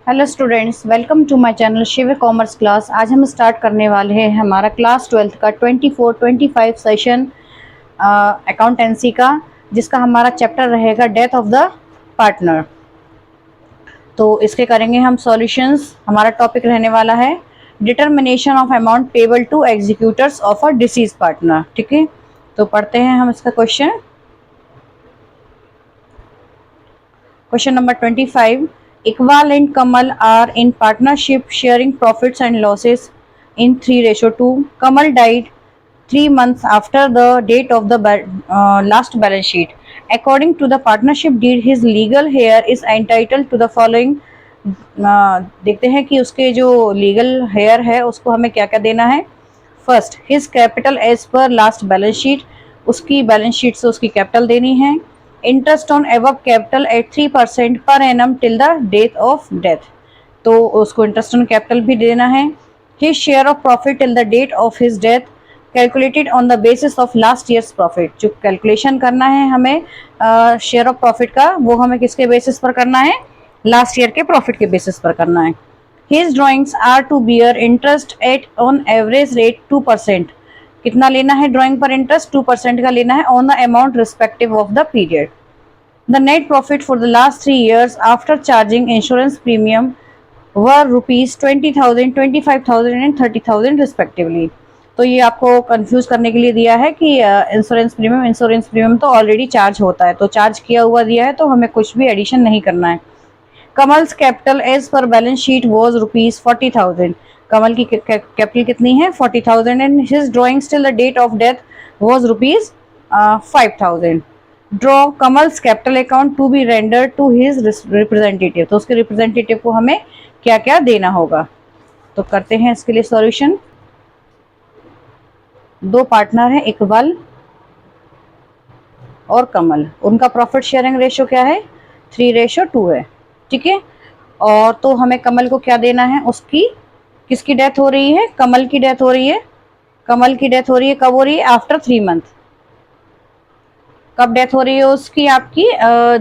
Hello students, welcome to my channel Shiv commerce class. आज हम start करने वाले हैं हमारा क्लास 12th का 24-25 सेशन अकाउंटेंसी का, जिसका हमारा चैप्टर रहेगा डेथ ऑफ द पार्टनर। तो इसके करेंगे हम सॉल्यूशंस। हमारा टॉपिक रहने वाला है determination of amount payable to executors of a deceased partner. ठीक है, तो पढ़ते हैं हम इसका question. Question number 25. Iqbal and Kamal are in partnership sharing profits and losses in 3:2. Kamal died 3 months after the date of the last balance sheet. According to the partnership deed, his legal heir is entitled to the following. देखते हैं कि उसके जो legal hair है उसको हमें क्या क्या देना है। First, his capital as per last balance sheet, उसकी बैलेंस शीट से उसकी कैपिटल देनी है। Interest on above capital at 3% per annum till the date of death, तो उसको इंटरेस्ट ऑन कैपिटल भी देना है। His share of profit till the date of his death calculated on the basis of last year's profit, जो calculation करना है हमें share of profit का, वो हमें किसके बेसिस पर करना है, लास्ट ईयर के प्रॉफिट के बेसिस पर करना है। His drawings are to bear interest at on average rate 2%, कितना लेना है ड्राइंग पर इंटरेस्ट, 2% का लेना है on the amount respective of the period. The net profit for the last 3 years after charging insurance premium were ₹20,000, 25,000 and 30,000 respectively. तो ये आपको कंफ्यूज करने के लिए दिया है कि इंश्योरेंस प्रीमियम तो ऑलरेडी चार्ज होता है, तो चार्ज किया हुआ दिया है तो हमें कुछ भी एडिशन नहीं करना है। Kamal's capital as per balance sheet was ₹40,000, Kamal की कैपिटल कितनी है 40,000 and his drawing till the date of death was ₹5,000। Draw Kamal's capital account to be render to his representative, तो उसके रिप्रेजेंटेटिव को हमें क्या क्या देना होगा। तो करते हैं इसके लिए सॉल्यूशन। दो पार्टनर हैं, इकबाल और कमल, उनका प्रॉफिट शेयरिंग रेशियो क्या है 3:2 है। ठीक है, और तो हमें कमल को क्या देना है, उसकी किसकी डेथ हो रही है, कमल की डेथ हो रही है। कमल की डेथ हो रही है, कब हो रही है, आफ्टर 3 मंथ। कब डेथ हो रही है उसकी, आपकी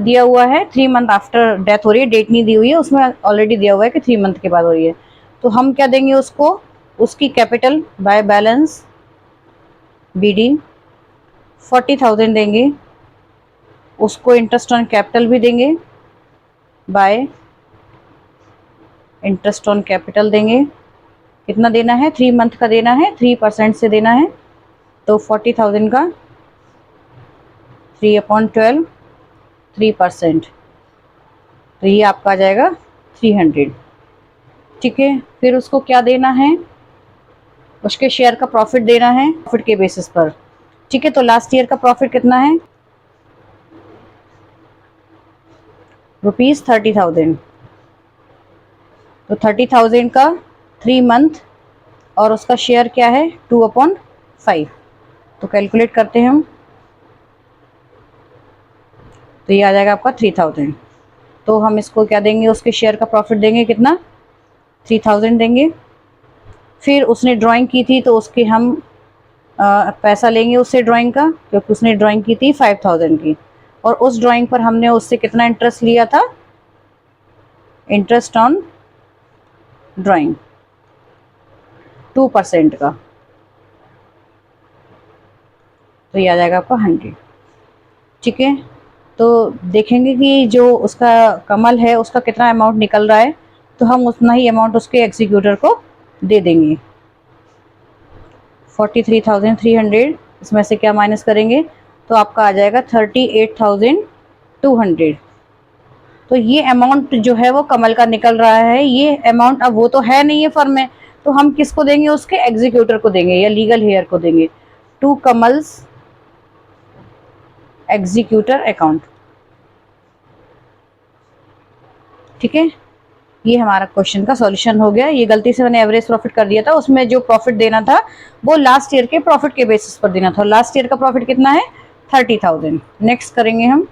दिया हुआ है 3 मंथ आफ्टर डेथ हो रही है, डेट नहीं दी हुई है उसमें, ऑलरेडी दिया हुआ है कि 3 मंथ के बाद हो रही है। तो हम क्या देंगे उसको, उसकी कैपिटल बाय बैलेंस BD 40,000 देंगे, उसको इंटरेस्ट ऑन कैपिटल भी देंगे बाय इंटरेस्ट ऑन कैपिटल देंगे। कितना देना है, 3 मंथ का देना है, 3% से देना है, तो 40,000 का 3/12 3%, तो ये आपका आ जाएगा 300। ठीक है, फिर उसको क्या देना है, उसके शेयर का प्रॉफिट देना है प्रॉफिट के बेसिस पर। ठीक है, तो लास्ट ईयर का प्रॉफिट कितना है ₹30,000, तो 30,000 का 3 मंथ और उसका शेयर क्या है 2/5, तो कैलकुलेट करते हैं हम, तो ये आ जाएगा आपका 3,000। तो हम इसको क्या देंगे, उसके शेयर का प्रॉफिट देंगे कितना 3,000 देंगे। फिर उसने ड्राइंग की थी तो उसके हम पैसा लेंगे उससे ड्राइंग का, क्योंकि उसने ड्राइंग की थी 5,000 की, और उस ड्राइंग पर हमने उससे कितना इंटरेस्ट लिया था, इंटरेस्ट ऑन ड्राइंग 2% का, तो ये आ जाएगा आपका 100। ठीक है, तो देखेंगे कि जो उसका कमल है उसका कितना अमाउंट निकल रहा है, तो हम उतना ही अमाउंट उसके एग्जीक्यूटर को दे देंगे। 43,300, इसमें से क्या माइनस करेंगे, तो आपका आ जाएगा 38,200। तो ये अमाउंट जो है वो कमल का निकल रहा है, ये अमाउंट अब वो तो है नहीं है फर्म में, तो हम किसको देंगे, उसके एग्जीक्यूटर को देंगे या लीगल हेयर को देंगे, टू कमल्स एग्जीक्यूटर अकाउंट। ठीक है, ये हमारा क्वेश्चन का सॉल्यूशन हो गया। ये गलती से मैंने एवरेज प्रॉफिट कर दिया था, उसमें जो प्रॉफिट देना था वो लास्ट ईयर के प्रॉफिट के बेसिस पर देना था, लास्ट ईयर का प्रॉफिट कितना है 30,000। नेक्स्ट करेंगे हम,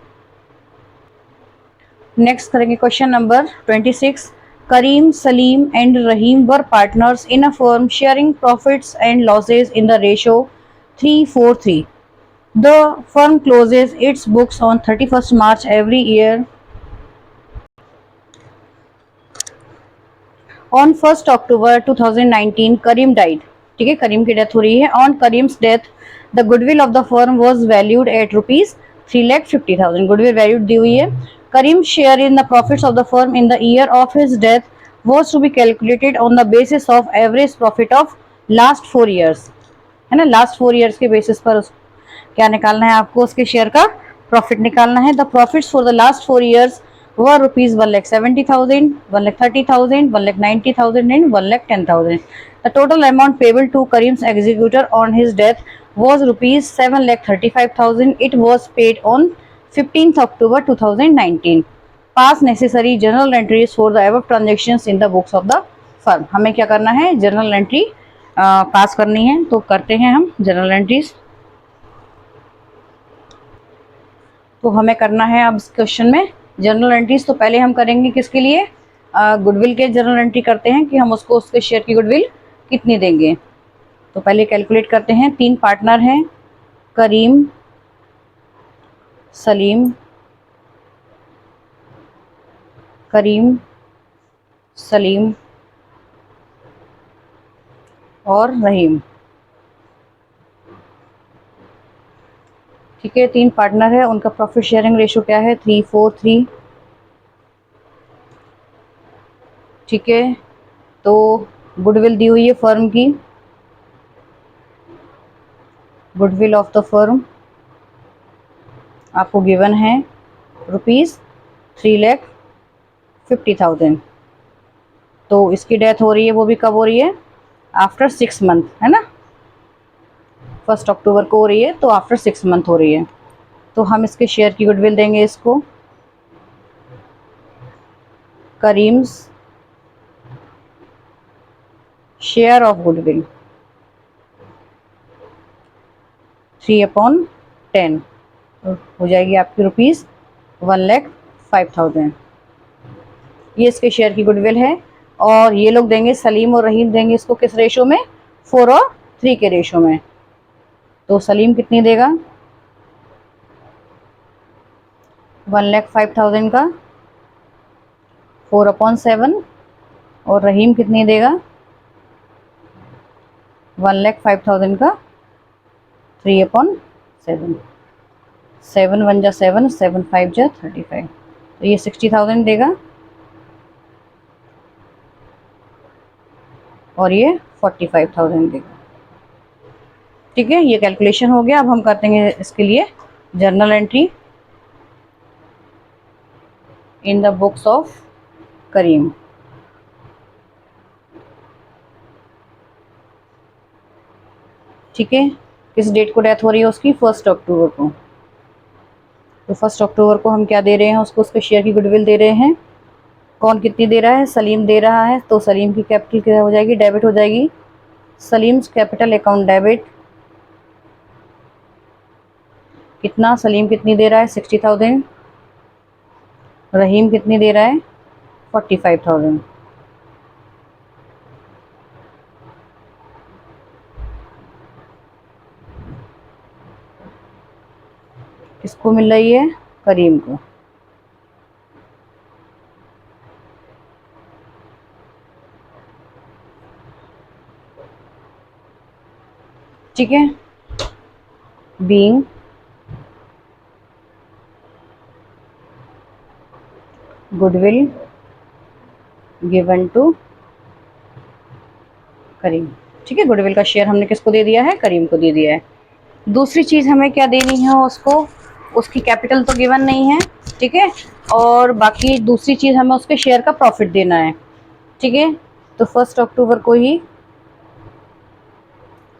नेक्स्ट करेंगे question number 26। Karim, Salim and Rahim were partners in a firm sharing profits and losses in the ratio 3:4:3। The firm closes its books on 31st March every year. On 1 October 2019 Karim died, ठीक है, करीम की death हो रही है। On Karim's death the goodwill of the firm was valued at ₹3,50,000, goodwill valued दी हुई है। Karim share in the profits of the firm in the year of his death was to be calculated on the basis of average profit of last 4 years, है ना, last 4 years के basis पर क्या निकालना है आपको, उसके शेयर का प्रॉफिट निकालना है। The profits for the last 4 years were rupees 1,70,000, 1,30,000, 1,90,000 and 1,10,000. The total amount payable to Karim's executor on his death was rupees 7,35,000. It was paid on 15th October 2019. Pass necessary journal entries for the above transactions in the books of the firm. हमें क्या करना है, journal entry पास करनी है, तो करते हैं हम जर्नल एंट्रीज। तो हमें करना है अब इस क्वेश्चन में जर्नल एंट्रीज। तो पहले हम करेंगे किसके लिए, गुडविल के जर्नल एंट्री करते हैं कि हम उसको उसके शेयर की गुडविल कितनी देंगे। तो पहले कैलकुलेट करते हैं। 3 पार्टनर हैं, करीम, सलीम, करीम, सलीम और रहीम, ठीक है। 3 पार्टनर है, उनका प्रॉफिट शेयरिंग रेशो क्या है, 3-4-3, ठीक है। तो गुडविल दी हुई है फर्म की, गुडविल ऑफ द फर्म आपको गिवन है ₹3,50,000। तो इसकी डेथ हो रही है, वो भी कब हो रही है, आफ्टर 6 मंथ, है ना, 1 अक्टूबर को हो रही है, तो आफ्टर 6 मंथ हो रही है। तो हम इसके शेयर की गुडविल देंगे इसको, करीम्स शेयर ऑफ गुडविल 3/10 हो जाएगी आपकी ₹1,05,000। ये इसके शेयर की गुडविल है। और ये लोग देंगे, सलीम और रहीम देंगे इसको किस रेशो में, 4 और 3 के रेशो में। तो सलीम कितनी देगा, 1,05,000 का 4/7, और रहीम कितनी देगा, 1,05,000 का 3/7। 7 1 जा 7, 7 5 जा 35, तो ये 60,000 देगा और ये 45,000 देगा, ठीक है। ये कैलकुलेशन हो गया। अब हम करते हैं इसके लिए journal entry in the books of Karim. ठीक है, किस डेट को डेथ हो रही है उसकी, 1 अक्टूबर को। तो 1 अक्टूबर को हम क्या दे रहे हैं उसको, उसके शेयर की गुडविल दे रहे हैं। कौन कितनी दे रहा है, सलीम दे रहा है, तो सलीम की कैपिटल क्या हो जाएगी, डेबिट हो जाएगी। सलीम्स कैपिटल अकाउंट डेबिट, कितना, सलीम कितनी दे रहा है, 60,000। रहीम कितनी दे रहा है, 45,000। किसको मिल रही है, करीम को। ठीक है, बीइंग गुडविल गिवन टू करीम। ठीक है, गुडविल का शेयर हमने किसको दे दिया है, करीम को दे दिया है। दूसरी चीज़ हमें क्या देनी है उसको, उसकी कैपिटल तो गिवन नहीं है, ठीक है, और बाकी दूसरी चीज़ हमें उसके शेयर का प्रॉफिट देना है। ठीक है, तो 1 अक्टूबर को ही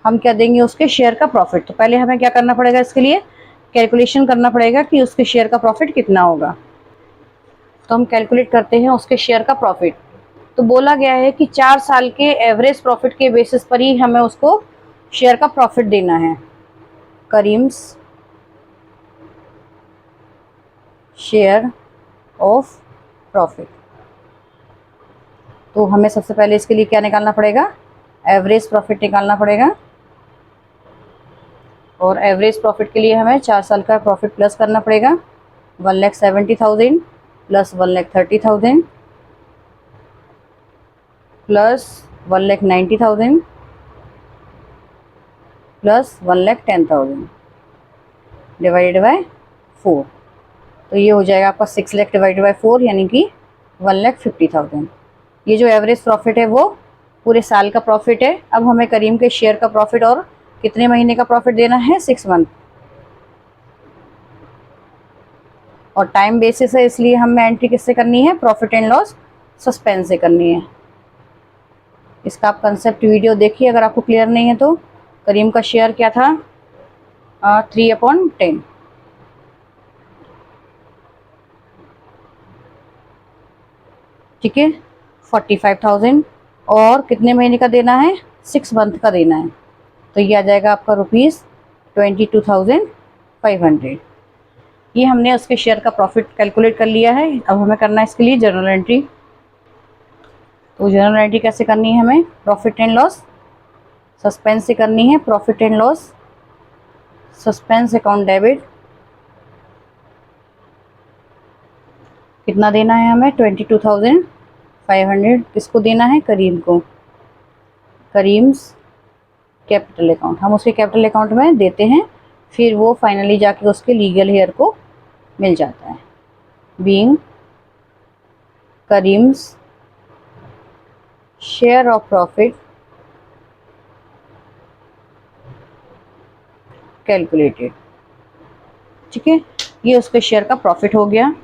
हम क्या देंगे, उसके शेयर का प्रॉफिट। तो पहले हमें क्या करना पड़ेगा, इसके लिए कैलकुलेशन करना पड़ेगा कि उसके शेयर का प्रॉफिट कितना होगा। तो हम कैलकुलेट करते हैं उसके शेयर का प्रॉफिट। तो बोला गया है कि 4 साल के एवरेज प्रॉफिट के बेसिस पर ही हमें उसको शेयर का प्रॉफिट देना है। Karim's share of profit. तो हमें सबसे पहले इसके लिए क्या निकालना पड़ेगा, एवरेज प्रॉफिट निकालना पड़ेगा। और एवरेज प्रॉफिट के लिए हमें 4 साल का प्रॉफिट प्लस करना पड़ेगा, 1,70,000 plus 1,30,000 plus 1,90,000 plus 1,10,000 divided by 4। तो ये हो जाएगा आपका 6 लाख डिवाइडेड बाय 4 यानी कि 1,50,000। ये जो एवरेज प्रॉफिट है वो पूरे साल का प्रॉफिट है। अब हमें करीम के शेयर का प्रॉफिट और कितने महीने का प्रॉफिट देना है, 6 मंथ। और टाइम बेसिस है, इसलिए हमें एंट्री किससे करनी है, प्रॉफिट एंड लॉस सस्पेंस से करनी है। इसका आप कंसेप्ट वीडियो देखिए अगर आपको क्लियर नहीं है तो। करीम का शेयर क्या था, 3/10, ठीक है, 45,000 और कितने महीने का देना है, 6 मंथ का देना है। तो ये आ जाएगा आपका ₹22,500। ये हमने उसके शेयर का प्रॉफिट कैलकुलेट कर लिया है। अब हमें करना है इसके लिए जर्नल एंट्री। तो जर्नल एंट्री कैसे करनी है, हमें प्रॉफिट एंड लॉस सस्पेंस से करनी है। Profit and loss suspense account debit, कितना देना है हमें, 22,500। किसको देना है, करीम को, करीम्स कैपिटल अकाउंट। हम उसके कैपिटल अकाउंट में देते हैं, फिर वो फाइनली जाके उसके लीगल हेयर को मिल जाता है। Being Karim's share of profit calculated, ठीक है, ये उसके शेयर का प्रॉफिट हो गया।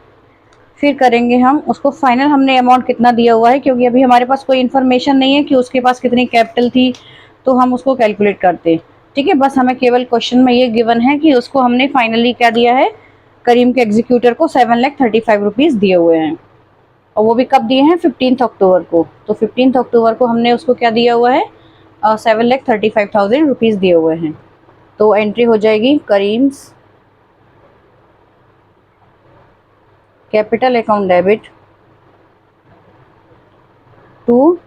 फिर करेंगे हम उसको फाइनल, हमने अमाउंट कितना दिया हुआ है, क्योंकि अभी हमारे पास कोई इन्फॉर्मेशन नहीं है कि उसके पास कितनी कैपिटल थी, तो हम उसको कैलकुलेट करते, ठीक है। बस हमें केवल क्वेश्चन में ये गिवन है कि उसको हमने फाइनली क्या दिया है, करीम के एग्जीक्यूटर को 7,35,000 रुपीज़ दिए हुए हैं। और वो भी कब दिए हैं, 15 अक्टूबर को। तो 15 अक्टूबर को हमने उसको क्या दिया हुआ है, 7,35,000 रुपीज़ दिए हुए हैं। तो एंट्री हो जाएगी Karim's capital account debit to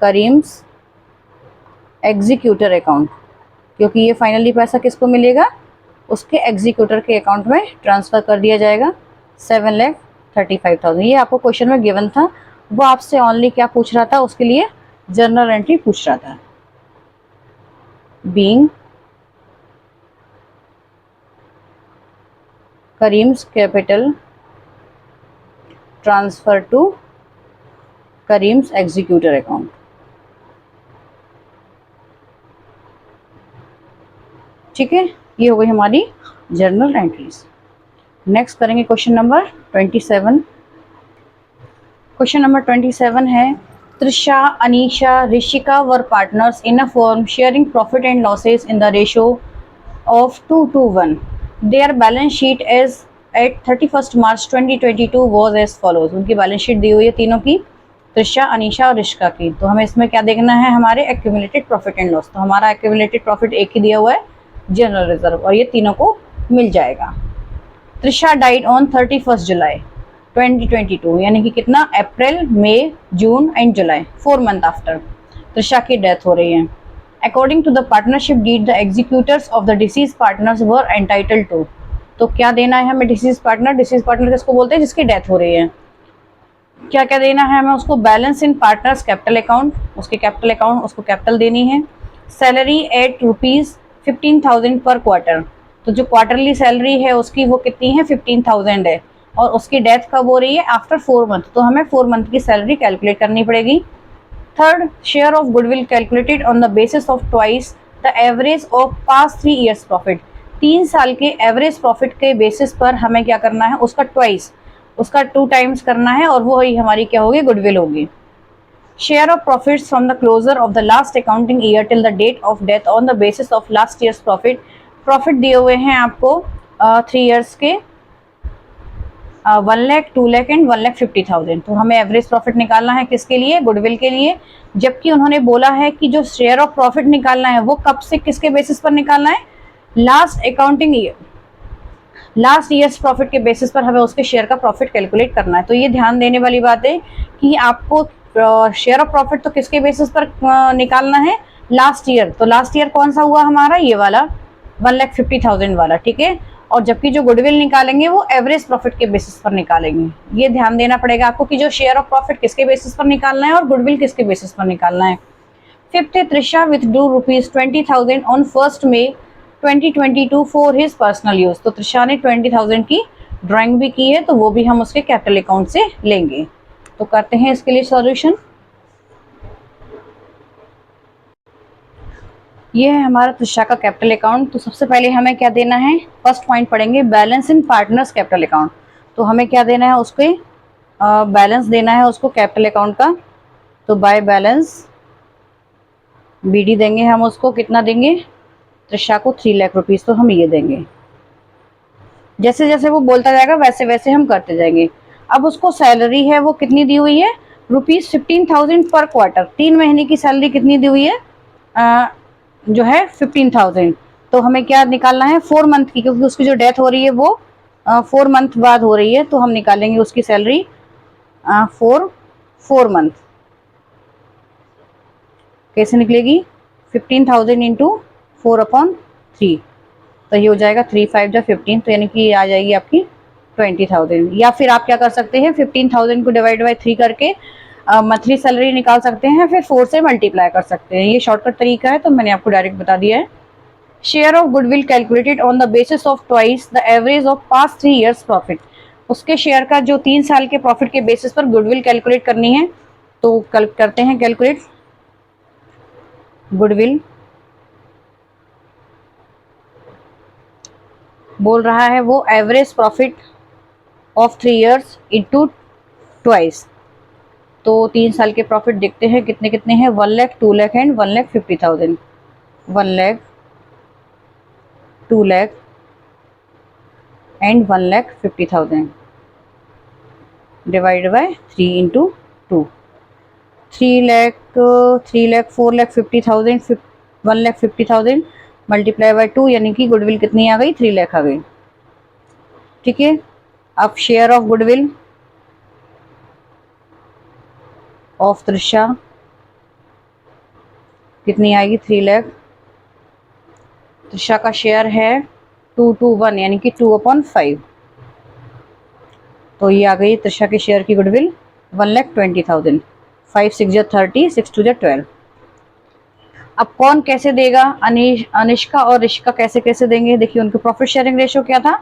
Karim's executor account, क्योंकि ये फाइनली पैसा किसको मिलेगा, उसके एग्जीक्यूटर के अकाउंट में ट्रांसफ़र कर दिया जाएगा 7,35,000। ये आपको क्वेश्चन में गिवन था, वो आपसे ओनली क्या पूछ रहा था, उसके लिए जर्नल एंट्री पूछ रहा था। Being Karim's capital transfer to Karim's executor account, ठीक है। ये हो गई हमारी जर्नल एंट्रीज। नेक्स्ट करेंगे क्वेश्चन नंबर 27। क्वेश्चन नंबर 27 है, Trisha, Anisha, Rishika were partners in a firm sharing profit and losses in the ratio of 2:1. Their balance sheet as at 31st March 2022 was as follows. उनकी balance sheet दी हुई है तीनों की, त्रिशा, अनीशा और ऋषिका की। तो हमें इसमें क्या देखना है, हमारे एक्यूमुलेटेड प्रॉफिट एंड लॉस। तो हमारा एक्यूमुलेटेड प्रॉफिट एक ही दिया हुआ है, जनरल रिजर्व, और ये तीनों को मिल जाएगा। त्रिशा डाइड ऑन 31st जुलाई 2022, यानी कि कितना, April, May, June and July, 4 month after Trisha की डेथ हो रही है। According to the partnership deed, the executors of the deceased partners were entitled to. तो क्या देना है हमें डिसीज पार्टनर, डिसीज पार्टनर किसको बोलते हैं, जिसकी डेथ हो रही है। क्या क्या देना है हमें उसको, बैलेंस इन पार्टनर्स कैपिटल अकाउंट, उसके कैपिटल अकाउंट, उसको कैपिटल देनी है। सैलरी एट ₹15,000 पर क्वार्टर, तो जो क्वार्टरली सैलरी है उसकी वो कितनी है, 15,000 है, और उसकी डेथ कब हो रही है, आफ्टर 4 मंथ। तो हमें 4 मंथ की सैलरी कैलकुलेट करनी पड़ेगी। Third, share of goodwill calculated on the basis of twice the average of past 3 years profit. 3 साल के एवरेज प्रॉफिट के बेसिस पर हमें क्या करना है, उसका ट्वाइस, उसका 2 टाइम्स करना है, और वो ही हमारी क्या होगी, गुडविल होगी। Share of profits from the closure of the last accounting year till the date of death on the basis of last year's profit. Profit दिए हुए हैं आपको 3 ईयर्स के, 1 लाख, 2 लाख एंड 1,50,000। तो हमें एवरेज प्रॉफिट निकालना है किसके लिए, गुडविल के लिए। जबकि उन्होंने बोला है कि जो शेयर ऑफ प्रॉफिट निकालना है वो कब से किसके बेसिस पर निकालना है, last accounting year, last year's profit के बेसिस पर हमें उसके शेयर का प्रॉफिट कैलकुलेट करना है। तो ये ध्यान देने वाली बात है कि आपको शेयर ऑफ प्रॉफिट तो किसके बेसिस पर निकालना है, लास्ट ईयर। तो लास्ट ईयर कौन सा हुआ हमारा, ये वाला 1,50,000 वाला, ठीक है। और जबकि जो गुडविल निकालेंगे वो एवरेज प्रॉफिट के बेसिस पर निकालेंगे। ये ध्यान देना पड़ेगा आपको कि जो शेयर ऑफ प्रॉफिट किसके बेसिस पर निकालना है और गुडविल किसके बेसिस पर निकालना है। फिफ्थ है, Trisha withdrew ₹20,000 on 1 May 2022 for his personal use. तो त्रिशा ने 20,000 की ड्राइंग भी की है, तो वो भी हम उसके कैपिटल अकाउंट से लेंगे। तो करते हैं इसके लिए सॉल्यूशन। ये है हमारा त्रिशा का कैपिटल अकाउंट। तो सबसे पहले हमें क्या देना है, फर्स्ट पॉइंट पढ़ेंगे बैलेंस इन पार्टनर्स कैपिटल अकाउंट। तो हमें क्या देना है, उसके बैलेंस देना है उसको कैपिटल अकाउंट का। तो बाय बैलेंस बीडी देंगे हम उसको, कितना देंगे, त्रिशा को 3 लाख रुपीज। तो हम ये देंगे, जैसे जैसे वो बोलता जाएगा वैसे वैसे हम करते जाएंगे। अब उसको सैलरी है वो कितनी दी हुई है, ₹15,000 पर क्वार्टर। 3 महीने की सैलरी कितनी दी हुई है, जो है 15,000। तो हमें क्या निकालना है, 4 मंथ की, क्योंकि उसकी जो डेथ हो रही है वो 4 मंथ बाद हो रही है। तो हम निकालेंगे उसकी सैलरी फॉर 4 मंथ। कैसे निकलेगी, 15,000 इंटू 4/3। तो ये हो जाएगा 3 5 जा 15, तो यानी कि आ जाएगी आपकी 20,000। या फिर आप क्या कर सकते हैं, 15,000 को डिवाइड बाई 3 करके मंथली सैलरी निकाल सकते हैं, फिर 4 से मल्टीप्लाई कर सकते हैं। ये शॉर्टकट तरीका है, तो मैंने आपको डायरेक्ट बता दिया है। Share of goodwill calculated on the basis of twice the average of past 3 years profit. उसके शेयर का जो 3 साल के प्रॉफिट के बेसिस पर गुडविल कैलकुलेट करनी है। तो करते हैं कैलकुलेट गुडविल। बोल रहा है वो average profit of 3 years into twice. तो 3 साल के प्रॉफिट देखते हैं कितने कितने हैं, 1 lakh, 2 lakh and 1,50,000। 1 lakh, 2 lakh and 1,50,000 divide by 3 into 2। 3 lakh, 3 lakh, 4,50,000, 1,50,000 multiply by 2, यानी कि गुडविल कितनी आ गई, 3 लाख आ गई। ठीक है, अब share of goodwill of Trisha कितनी आएगी, 3 लाख। त्रिशा का शेयर है 221, यानी कि 2/5। तो ये आ गई त्रिशा के शेयर की गुडविल 1,20,000। 5 6 जा 30, 6 2 जा 12। अब कौन कैसे देगा, अनिष्का और ऋषिका कैसे कैसे देंगे। देखिए उनके प्रॉफिट शेयरिंग रेशो क्या था,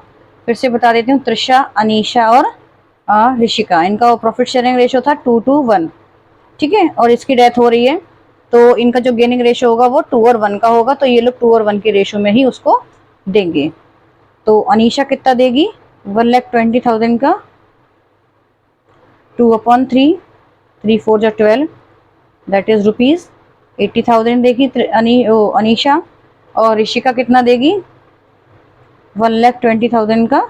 फिर से बता देती हूँ। त्रिशा, अनीशा और ऋषिका, इनका प्रॉफिट शेयरिंग रेशो था 2:1। ठीक है, और इसकी डेथ हो रही है, तो इनका जो गेनिंग रेशो होगा वो 2 और 1 का होगा। तो ये लोग 2 और 1 के रेशो में ही उसको देंगे। तो अनीशा कितना देगी, 1,20,000 का 2/3, 3 4 जा 12, दैट इज ₹80,000 देगी अनीशा। और ऋषिका कितना देगी, 1,20,000 का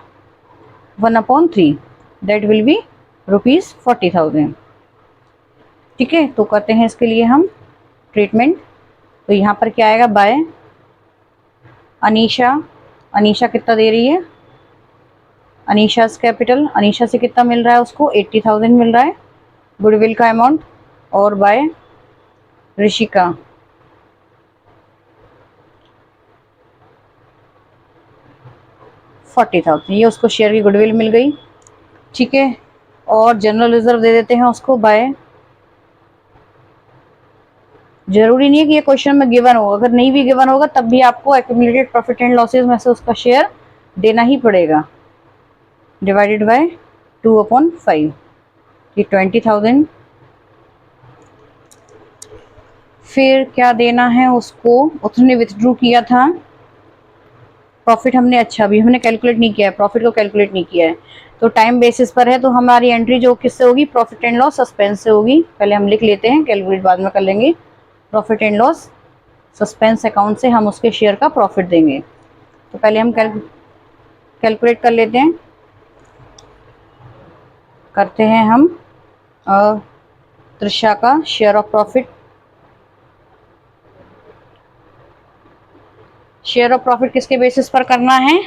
1/3, दैट विल बी ₹40,000। ठीक है, तो करते हैं इसके लिए हम ट्रीटमेंट। तो यहाँ पर क्या आएगा, बाय अनीशा। अनीशा कितना दे रही है, अनीशा कैपिटल, अनीशा से कितना मिल रहा है उसको, 80,000 मिल रहा है गुडविल का अमाउंट। और बाय ऋषिका, $40,000, ये उसको शेयर की गुडविल मिल गई। ठीक है, और जनरल रिजर्व दे देते हैं उसको बाय, जरूरी नहीं है कि ये क्वेश्चन में गिवन हो, अगर नहीं भी गिवन होगा तब भी आपको एक्यूमुलेटेड प्रॉफिट एंड लॉसेज में से उसका शेयर देना ही पड़ेगा, डिवाइडेड बाय 2/5, ये 20,000। फिर क्या देना है उसको, उसने विथड्रू किया था प्रॉफिट हमने, अच्छा अभी हमने कैलकुलेट नहीं किया है, प्रॉफिट को कैलकुलेट नहीं किया है, तो टाइम बेसिस पर है। तो हमारी एंट्री जो किससे होगी, प्रॉफिट एंड लॉस सस्पेंस से होगी। पहले हम लिख लेते हैं, कैलकुलेट बाद में कर लेंगे। Profit and loss suspense account से हम उसके शेयर का प्रॉफिट देंगे। तो पहले हम कैलकुलेट कर लेते हैं। करते हैं हम त्रिशा का share of profit. Share of profit किसके बेसिस पर करना है,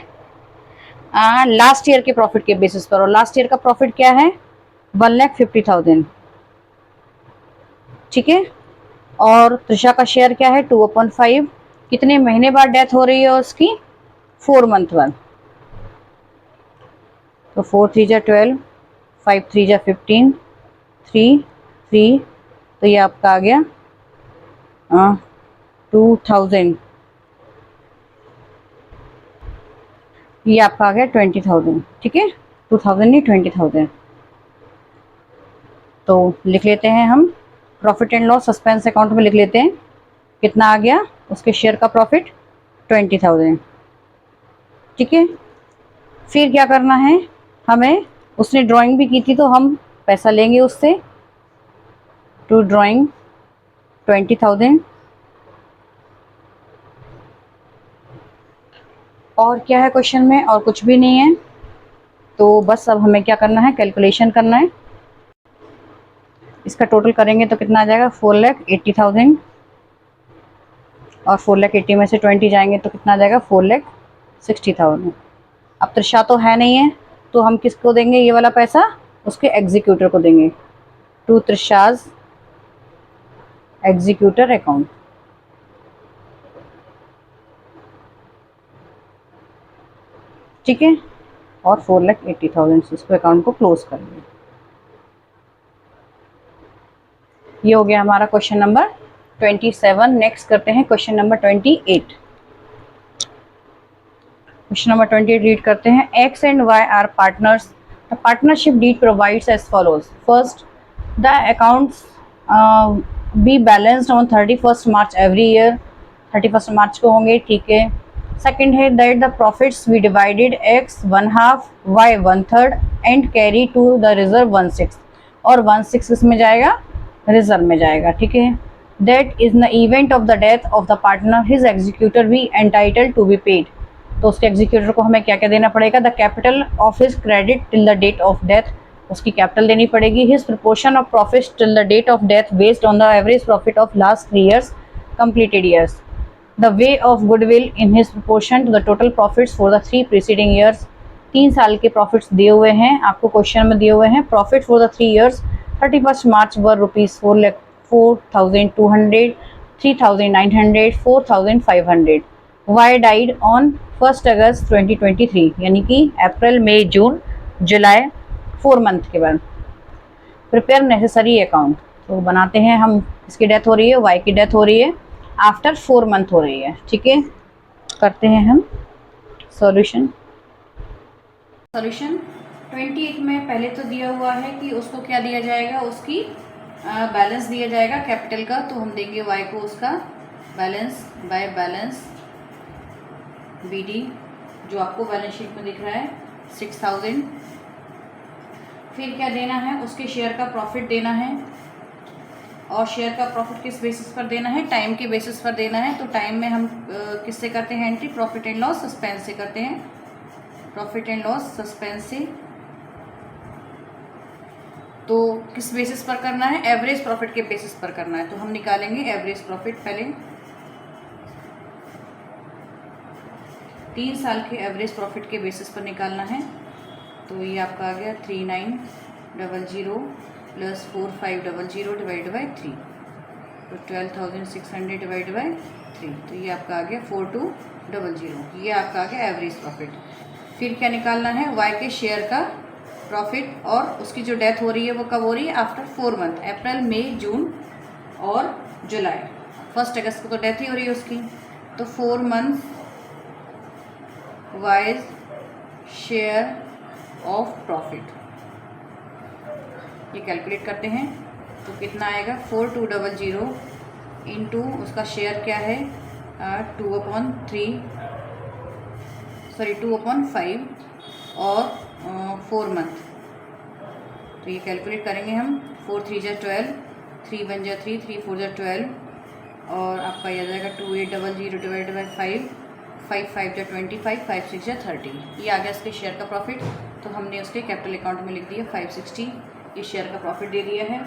लास्ट ईयर के प्रॉफिट के बेसिस पर। और लास्ट ईयर का प्रॉफिट क्या है, 1,50,000। ठीक है, और त्रिशा का शेयर क्या है, 2/5। कितने महीने बाद डेथ हो रही है उसकी, 4 मंथ बाद। तो 4 3 जा 12, 5 3 जा 15, 3 3, तो ये आपका आ गया 2000, ये आपका आ गया 20,000। ठीक है, 2000 नहीं 20,000। तो लिख लेते हैं हम, profit and loss suspense account में लिख लेते हैं कितना आ गया उसके शेयर का प्रॉफिट, 20,000। ठीक है, फिर क्या करना है हमें, उसने ड्राइंग भी की थी तो हम पैसा लेंगे उससे, टू ड्राइंग 20,000। और क्या है क्वेश्चन में, और कुछ भी नहीं है। तो बस अब हमें क्या करना है, कैलकुलेशन करना है। इसका टोटल करेंगे तो कितना आ जाएगा, 4,80,000, और 4,80,000 में से 20 जाएंगे तो कितना आ जाएगा, 4,60,000। अब त्रिशा तो है नहीं है, तो हम किसको देंगे ये वाला पैसा, उसके एग्जीक्यूटर को देंगे, टू त्रिशाज एग्जीक्यूटर अकाउंट। ठीक है, और 4,80,000 से इसको अकाउंट को क्लोज कर देंगे। ये हो गया हमारा क्वेश्चन नंबर 27। नेक्स्ट करते हैं question number 28। Question number 28 read करते हैं। X and Y are partners. The partnership deed provides as follows. First, the accounts be balanced on 31st March every year. 31st मार्च को होंगे, ठीक है। सेकेंड है that the profits be divided X 1/2, Y 1/3 and carry to the reserve 1/6, और 1/6 इसमें जाएगा, reserve में जाएगा। ठीक है। That is the event of the death of the partner, his executor be entitled to be paid. तो उसके एग्जीक्यूटर को हमें क्या क्या देना पड़ेगा, the capital of his credit till the date of death, उसकी कैपिटल देनी पड़ेगी। His proportion of profit till the date of death based on the average profit of last 3 years completed years, the way of goodwill in his proportion to the total profits for the 3 preceding years। 3 साल के profits दिए हुए हैं आपको, question में दिए हुए हैं। Profit for the 3 years 31st March were ₹4,200, 3,900, 4,500। Y died on 1 August 2023, यानी कि अप्रैल मई जून जुलाई 4 मंथ के बाद। प्रिपेयर नेसेसरी अकाउंट, तो बनाते हैं हम, इसकी डेथ हो रही है, वाई की डेथ हो रही है, आफ्टर 4 मंथ हो रही है। ठीक है, करते हैं हम सॉल्यूशन। सॉल्यूशन 28 में पहले तो दिया हुआ है कि उसको क्या दिया जाएगा, उसकी बैलेंस दिया जाएगा कैपिटल का, तो हम देंगे वाई को उसका बैलेंस बाय बैलेंस BD, जो आपको बैलेंस शीट में दिख रहा है 6,000। फिर क्या देना है, उसके शेयर का प्रॉफिट देना है, और शेयर का प्रॉफिट किस बेसिस पर देना है, टाइम के बेसिस पर देना है। तो टाइम में हम किससे करते हैं entry, profit and loss suspense से करते हैं, प्रॉफिट एंड लॉस सस्पेंस से। तो किस बेसिस पर करना है, एवरेज प्रॉफिट के बेसिस पर करना है, तो हम निकालेंगे एवरेज प्रॉफिट पहले। 3 साल के एवरेज प्रॉफिट के बेसिस पर निकालना है। तो ये आपका आ गया 3,900 प्लस 4,500 डिवाइड बाई 3, तो 12,600 डिवाइड बाई 3, तो ये आपका आ गया 4,200। ये आपका आ गया एवरेज प्रॉफिट। फिर क्या निकालना है, वाई के शेयर का प्रॉफिट, और उसकी जो डेथ हो रही है वो कब हो रही है, आफ्टर 4 मंथ, अप्रैल मई जून और जुलाई। 1 अगस्त को तो डेथ ही हो रही है उसकी, तो 4 month wise share of profit, ये कैलकुलेट करते हैं तो कितना आएगा, 4,200 इंटू उसका शेयर क्या है 2/5 और 4 मंथ, तो ये कैलकुलेट करेंगे हम। 4 3 जा 12, 3 1 जा 3, 3 4 जा 12, और आपका यह जाएगा 2,800 डिवाइड बाई 5, 5 5 जा 25, 5 6 जा 30। ये आ गया इसके शेयर का प्रॉफिट, तो हमने उसके कैपिटल अकाउंट में लिख दिया 560, ये शेयर का प्रॉफिट दे दिया है।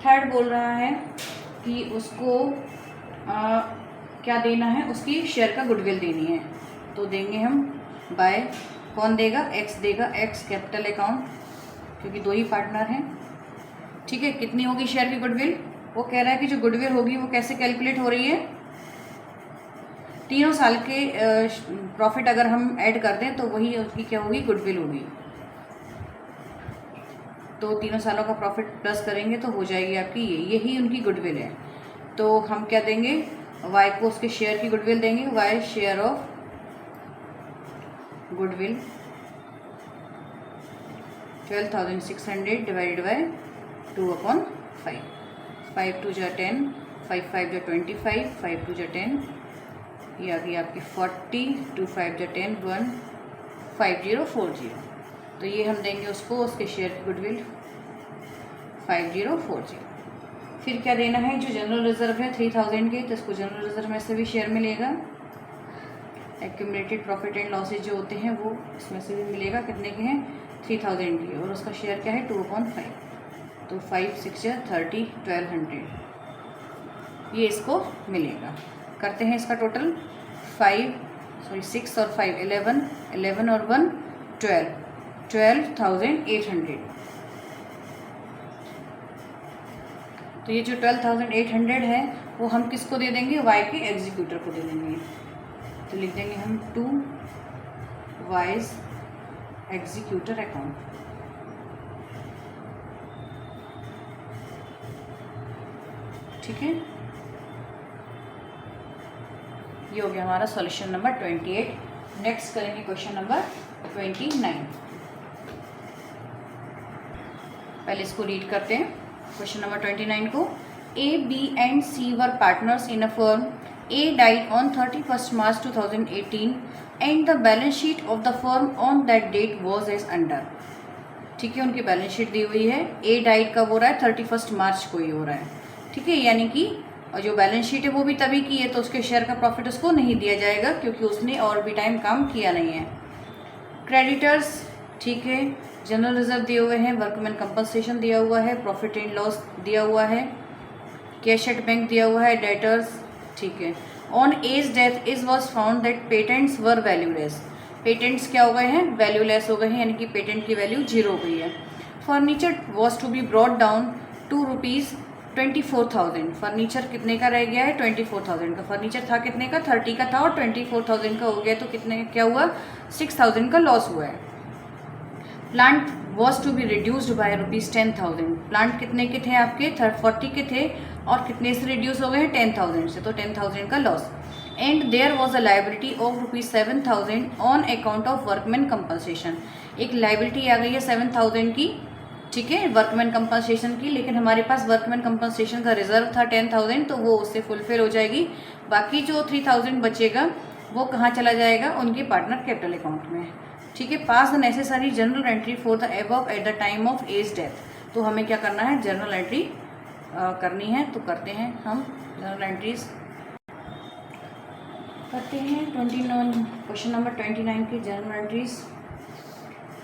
थर्ड बोल रहा है कि उसको क्या देना है, उसकी शेयर का गुडविल देनी है, तो देंगे हम बाय, कौन देगा, एक्स देगा, एक्स कैपिटल अकाउंट, क्योंकि 2 ही पार्टनर हैं। ठीक है, कितनी होगी शेयर की गुडविल, वो कह रहा है कि जो गुडविल होगी वो कैसे कैलकुलेट हो रही है, 3 साल के प्रॉफिट अगर हम ऐड कर दें तो वही उसकी क्या होगी, गुडविल होगी। तो तीनों सालों का प्रॉफिट प्लस करेंगे तो हो जाएगी आपकी यही उनकी गुडविल है। तो हम क्या देंगे, वाई को उसके शेयर की गुडविल देंगे, Y share of goodwill 12,600 divided by 2/5। 5 2 जा 10, 5 5 जा 25, 5 2 जा 10, ये आ गई आपकी 40, 2 5 जा 10, 1 5040। तो ये हम देंगे उसको उसके शेयर की गुडविल 5040। फिर क्या देना है, जो जनरल रिजर्व है 3000 के, तो इसको जनरल रिजर्व में से भी शेयर मिलेगा। एक्यूमुलेटेड प्रॉफिट एंड लॉसेज जो होते हैं वो इसमें से भी मिलेगा, कितने के हैं 3000 के, और उसका शेयर क्या है 2/5। तो 5 6 या 30, 1200 ये इसको मिलेगा। करते हैं इसका टोटल, 6 और 5 11, 11 और 1 12, 12,800। तो ये जो 12,800 है वो हम किसको दे देंगे, वाई के एग्जीक्यूटर को दे देंगे। तो लिख देंगे हम टू वाइज एग्जीक्यूटर अकाउंट। ठीक है, ये हो गया हमारा सॉल्यूशन नंबर 28। नेक्स्ट करेंगे क्वेश्चन नंबर 29। पहले इसको रीड करते हैं क्वेश्चन नंबर 29 को। A, B and C were partners in a firm. A died on 31st March 2018 and the balance sheet of the firm on that date was as under। ठीक है, उनकी balance sheet दी हुई है। A died कब हो रहा है, 31 मार्च को ही हो रहा है। ठीक है, यानी कि और जो बैलेंस शीट है वो भी तभी की है, तो उसके शेयर का प्रॉफिट उसको नहीं दिया जाएगा क्योंकि उसने और भी टाइम काम किया नहीं है। क्रेडिटर्स, ठीक है, जनरल रिजर्व दिए हुए हैं, वर्कमैन कंपनसेशन दिया हुआ है, प्रॉफिट एंड लॉस दिया हुआ है, कैश एट बैंक दिया हुआ है, डेटर्स। ठीक है, on X's death is was found that patents were valueless. Patents क्या हो गए हैं, वैल्यूलेस हो गए हैं, यानी कि पेटेंट की वैल्यू 0 हो गई है। Furniture was to be brought down to ₹24,000। Furniture कितने का रह गया है, 24,000 का। फर्नीचर था कितने का, 30 का था और 24,000 का हो गया, तो कितने क्या हुआ, 6,000 का लॉस हुआ है। Plant was to be reduced by ₹10,000। Plant कितने के थे आपके, 40 के थे और कितने से रिड्यूस हो गए हैं, 10,000 से, तो 10,000 का loss. And there was a liability of ₹7,000 on account of workman compensation. एक लाइबिलिटी आ गई है 7,000 की, ठीक है, वर्कमैन कंपनसेशन की, लेकिन हमारे पास वर्कमैन कंपनसेशन का रिजर्व था 10,000, तो वो उससे फुलफिल हो जाएगी। बाकी जो 3,000 बचेगा वो कहाँ चला जाएगा, उनके पार्टनर कैपिटल अकाउंट में। ठीक है, pass the necessary journal entry for the above at the time of A's death. तो हमें क्या करना है, जनरल एंट्री करनी है, तो करते हैं हम जनरल एंट्रीज करते हैं। 29 क्वेश्चन नंबर 29 की जनरल एंट्रीज।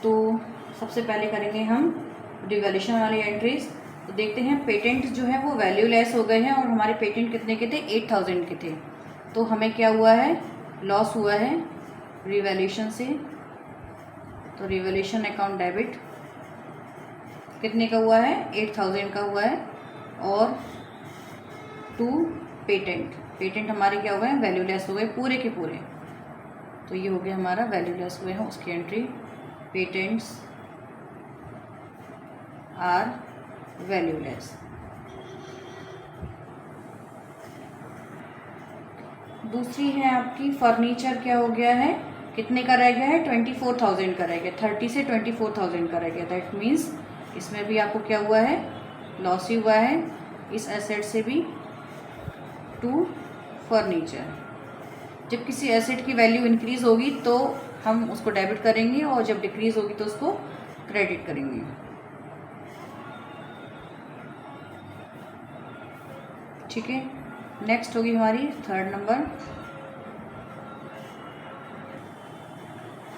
तो सबसे पहले करेंगे हम डिवैल्यूएशन वाली एंट्रीज। तो देखते हैं, पेटेंट जो है वो वैल्यू लेस हो गए हैं और हमारे पेटेंट कितने के थे, 8,000 के थे। तो हमें क्या हुआ है, लॉस हुआ है रिवैल्यूएशन से। तो रिवैल्यूएशन अकाउंट डेबिट कितने का हुआ है, 8,000 का हुआ है। और टू पेटेंट, पेटेंट हमारे क्या हुए हैं, वैल्यू लेस हो गए पूरे के पूरे। तो ये हो गया हमारा वैल्यू लेस हुए हैं, उसकी एंट्री पेटेंट्स आर वैल्यूलेस। दूसरी है आपकी फर्नीचर, क्या हो गया है, कितने का रह गया है, 24,000 का रह गया, 30 से 24,000 का रह गया। दैट मीन्स इसमें भी आपको क्या हुआ है, लॉस ही हुआ है, इस एसेट से भी टू फर्नीचर। जब किसी एसेट की वैल्यू इंक्रीज होगी तो हम उसको डेबिट करेंगे और जब डिक्रीज होगी तो उसको क्रेडिट करेंगे। ठीक है, नेक्स्ट होगी हमारी 3rd नंबर।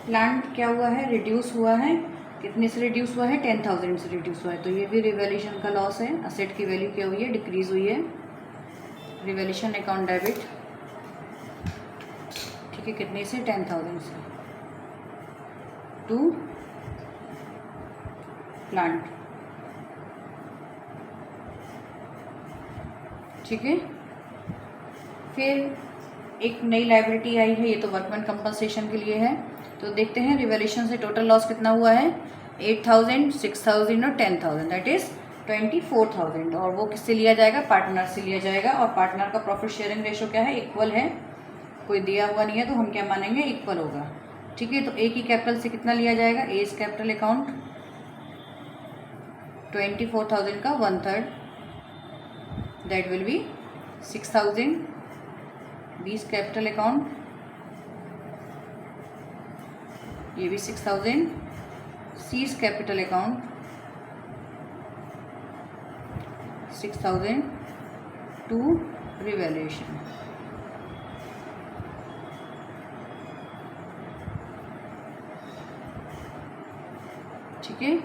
प्लांट क्या हुआ है, रिड्यूस हुआ है, कितने से रिड्यूस हुआ है, 10,000 से रिड्यूस हुआ है। तो ये भी रिवैल्यूएशन का लॉस है, असेट की वैल्यू क्या हुई है, डिक्रीज हुई है। रिवैल्यूएशन अकाउंट डेबिट, ठीक है, कितने से, 10,000 से टू प्लांट। ठीक है, फिर एक नई लाइबिलिटी आई है, ये तो वर्कमैन कंपनसेशन के लिए है। तो देखते हैं रिवैल्यूएशन से टोटल लॉस कितना हुआ है, 8,000, 6,000 और 10,000, दैट इज़ 24,000। और वो किससे लिया जाएगा? पार्टनर से लिया जाएगा। और पार्टनर का प्रॉफिट शेयरिंग रेशो क्या है? इक्वल है, कोई दिया हुआ नहीं है तो हम क्या मानेंगे? इक्वल होगा। ठीक है, तो ए की कैपिटल से कितना लिया जाएगा? एज कैपिटल अकाउंट 24,000 का 1/3, दैट विल बी 6,000। बीस कैपिटल अकाउंट, ये भी 6,000। C's capital account 6,000 to revaluation. ठीक है,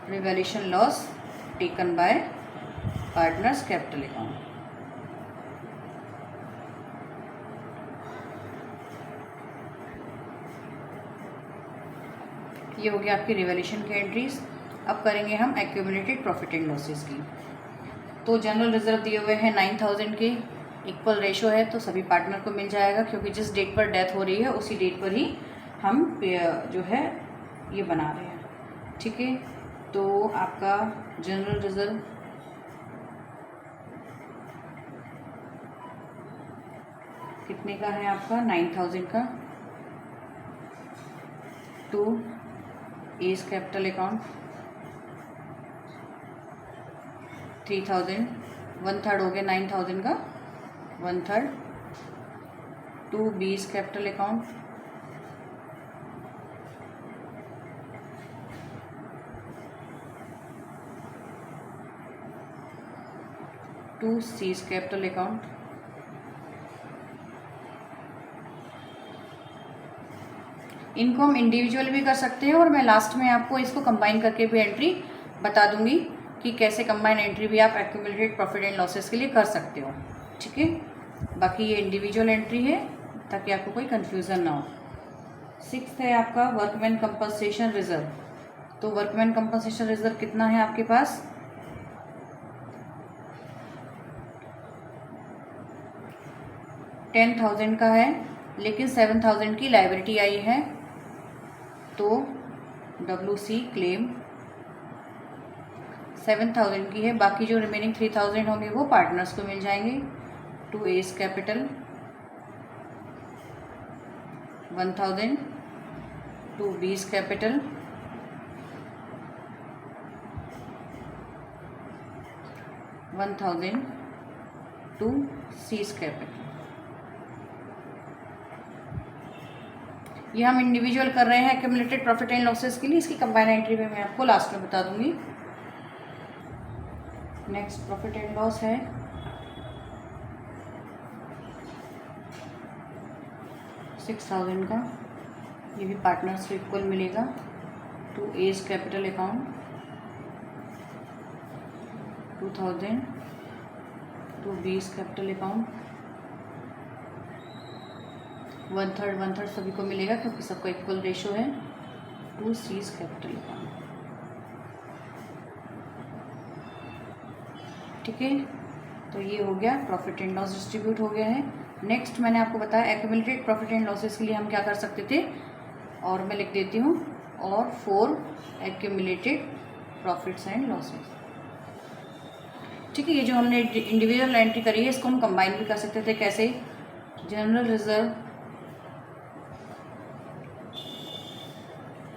revaluation loss taken by partners capital account. ये हो गया आपकी रिवैल्यूएशन की एंट्रीज। अब करेंगे हम एक्यूमुलेटेड प्रॉफिट एंड लॉसेस की। तो जनरल रिजर्व दिए हुए हैं 9,000 के, इक्वल रेशो है तो सभी पार्टनर को मिल जाएगा, क्योंकि जिस डेट पर डेथ हो रही है उसी डेट पर ही हम जो है ये बना रहे हैं। ठीक है, तो आपका जनरल रिजर्व कितने का है? आपका 9,000 का। टू एज कैपिटल अकाउंट 3,000, 1/3 हो गया 9,000 का 1/3। To B's capital account 2 C's capital account. इनको हम इंडिविजुअल भी कर सकते हैं और मैं लास्ट में आपको इसको कंबाइन करके भी एंट्री बता दूंगी कि कैसे कंबाइन एंट्री भी आप एक्यूमुलेटेड प्रॉफिट एंड लॉसेस के लिए कर सकते हो। ठीक है, बाकी ये इंडिविजुअल एंट्री है ताकि आपको कोई कन्फ्यूज़न ना हो। 6th है आपका वर्कमैन कंपनसेशन रिजर्व। तो वर्कमैन कंपनसेशन रिजर्व कितना है आपके पास? 10,000 का है, लेकिन 7,000 की लायबिलिटी आई है, तो WC क्लेम 7,000 की है। बाकी जो रिमेनिंग 3,000 होंगे वो पार्टनर्स को मिल जाएंगे। To A's capital 1,000, to B's capital 1,000, to C's capital. ये हम इंडिविजुअल कर रहे हैं एक्यूमुलेटेड प्रॉफिट एंड लॉसेस के लिए। इसकी कंबाइन एंट्री में मैं आपको लास्ट में बता दूंगी। नेक्स्ट प्रॉफिट एंड लॉस है 6,000 का, ये भी पार्टनर्स को इक्वल मिलेगा। To A's capital account 2,000, to B's capital account 1/3 सभी को मिलेगा क्योंकि सबका इक्वल रेशो है। To C's capital account. ठीक है, तो ये हो गया प्रॉफिट एंड लॉस डिस्ट्रीब्यूट हो गया है। नेक्स्ट मैंने आपको बताया एक्यूमुलेटेड प्रॉफिट एंड लॉसेस के लिए हम क्या कर सकते थे, और मैं लिख देती हूँ, और 4 एक्यूमुलेटेड प्रॉफिट्स एंड लॉसेस। ठीक है, ये जो हमने इंडिविजुअल एंट्री करी है इसको हम कंबाइन भी कर सकते थे। कैसे? General reserve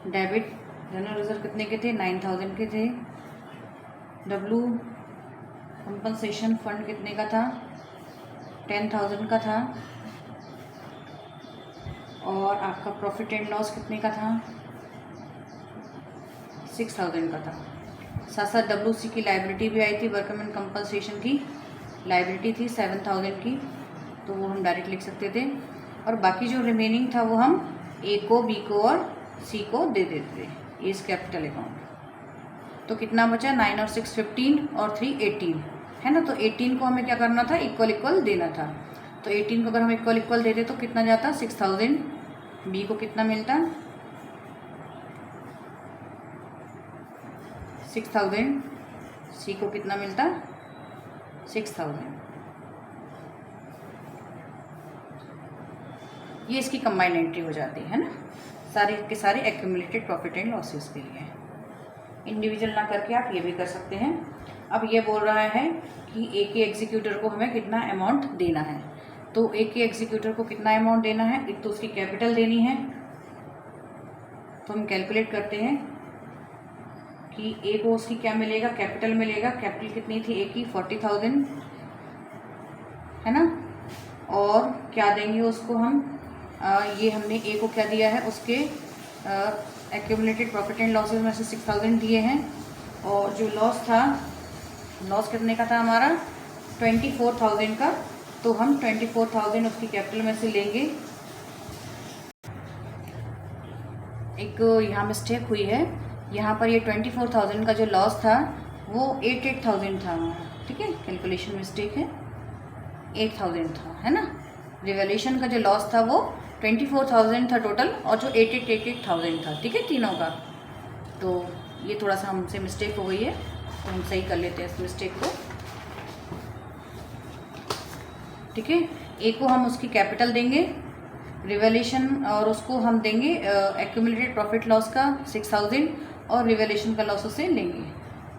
debit, general reserve कितने के थे? 9,000 के थे। डब्लू कंपनसेशन फंड कितने का था? 10,000 का था। और आपका प्रॉफिट एंड लॉस कितने का था? 6,000 का था। साथ साथ WC की लाइबिलिटी भी आई थी, वर्कमैन कंपनसेशन की लाइबिलिटी थी 7,000 की, तो वो हम डायरेक्ट लिख सकते थे। और बाकी जो रिमेनिंग था वो हम A को, B को और C को दे देते थे एज कैपिटल अकाउंट। तो कितना बचा? 9 और 6 15 और 3 18 है ना। तो 18 को हमें क्या करना था? इक्वल इक्वल देना था। तो 18 को अगर हम इक्वल इक्वल देते तो कितना जाता? 6,000। B को कितना मिलता? 6,000। C को कितना मिलता? 6,000। ये इसकी कंबाइंड एंट्री हो जाती है ना, सारे के सारे एक्यूमुलेटेड प्रॉफिट एंड लॉसेस के लिए। इंडिविजुअल ना करके आप ये भी कर सकते हैं। अब ये बोल रहा है कि एक ही एग्जीक्यूटर को हमें कितना अमाउंट देना है। तो एक ही एग्जीक्यूटर को कितना अमाउंट देना है, एक तो उसकी कैपिटल देनी है। तो हम कैलकुलेट करते हैं कि ए को उसकी क्या मिलेगा, कैपिटल मिलेगा। कैपिटल कितनी थी ए की, 40,000 है ना। और क्या देंगे उसको हम, ये हमने ए को क्या दिया है, उसके एक्यूमुलेटेड प्रॉफिट एंड लॉसेज में से 6,000 दिए हैं। और जो लॉस था, लॉस कितने का था हमारा, 24,000 का। तो हम 24,000 उसकी कैपिटल में से लेंगे। एक यहाँ मिस्टेक हुई है, यहाँ पर ये 24,000 का जो लॉस था वो 88,000 था हमारा, ठीक है, कैलकुलेशन मिस्टेक है, 8,000 था, है ना। रिवैल्यूएशन का जो लॉस था वो 24,000 था टोटल, और जो 88,000 था, ठीक है, तीनों का। तो ये थोड़ा सा हमसे मिस्टेक हो गई है, तो हम सही कर लेते हैं इस मिस्टेक को, ठीक है। ए को हम उसकी कैपिटल देंगे, रिवैल्यूएशन और उसको हम देंगे एक्यूमुलेटेड प्रॉफिट लॉस का 6,000 और रिवैल्यूएशन का लॉस उसे लेंगे।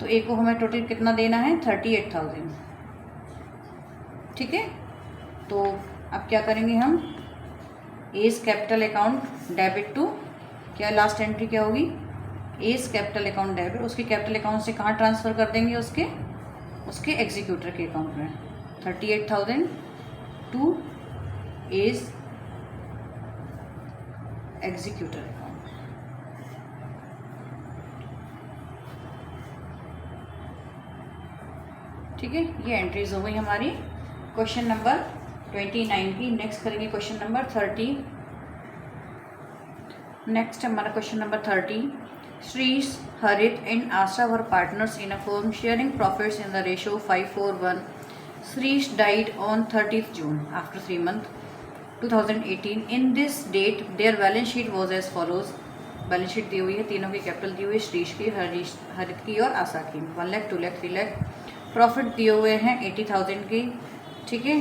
तो ए को हमें टोटल कितना देना है, 38,000, ठीक है। तो अब क्या करेंगे हम, A's capital account debit to, क्या लास्ट एंट्री क्या होगी, एज कैपिटल अकाउंट डेबिट, उसके कैपिटल अकाउंट से कहाँ ट्रांसफ़र कर देंगे, उसके एग्जीक्यूटर के अकाउंट में। 38,000 टू एज एग्जीक्यूटर अकाउंट, ठीक है। ये एंट्रीज हो गई हमारी क्वेश्चन नंबर 29 की। नेक्स्ट करेंगे क्वेश्चन नंबर 30। नेक्स्ट हमारा क्वेश्चन नंबर 30। श्रीश, हरित and Asha were partners in a firm sharing profits in the ratio 5:1. Shrish died on 30th June after 3 months 2018. In this date their balance sheet was as follows. Balance sheet दी हुई है, तीनों की capital दी हुई है, श्रीश की, हरित की और आशा की। 1 लाख, 2 लाख, 3 लाख। प्रॉफिट दिए हुए हैं 80,000 की, ठीक है।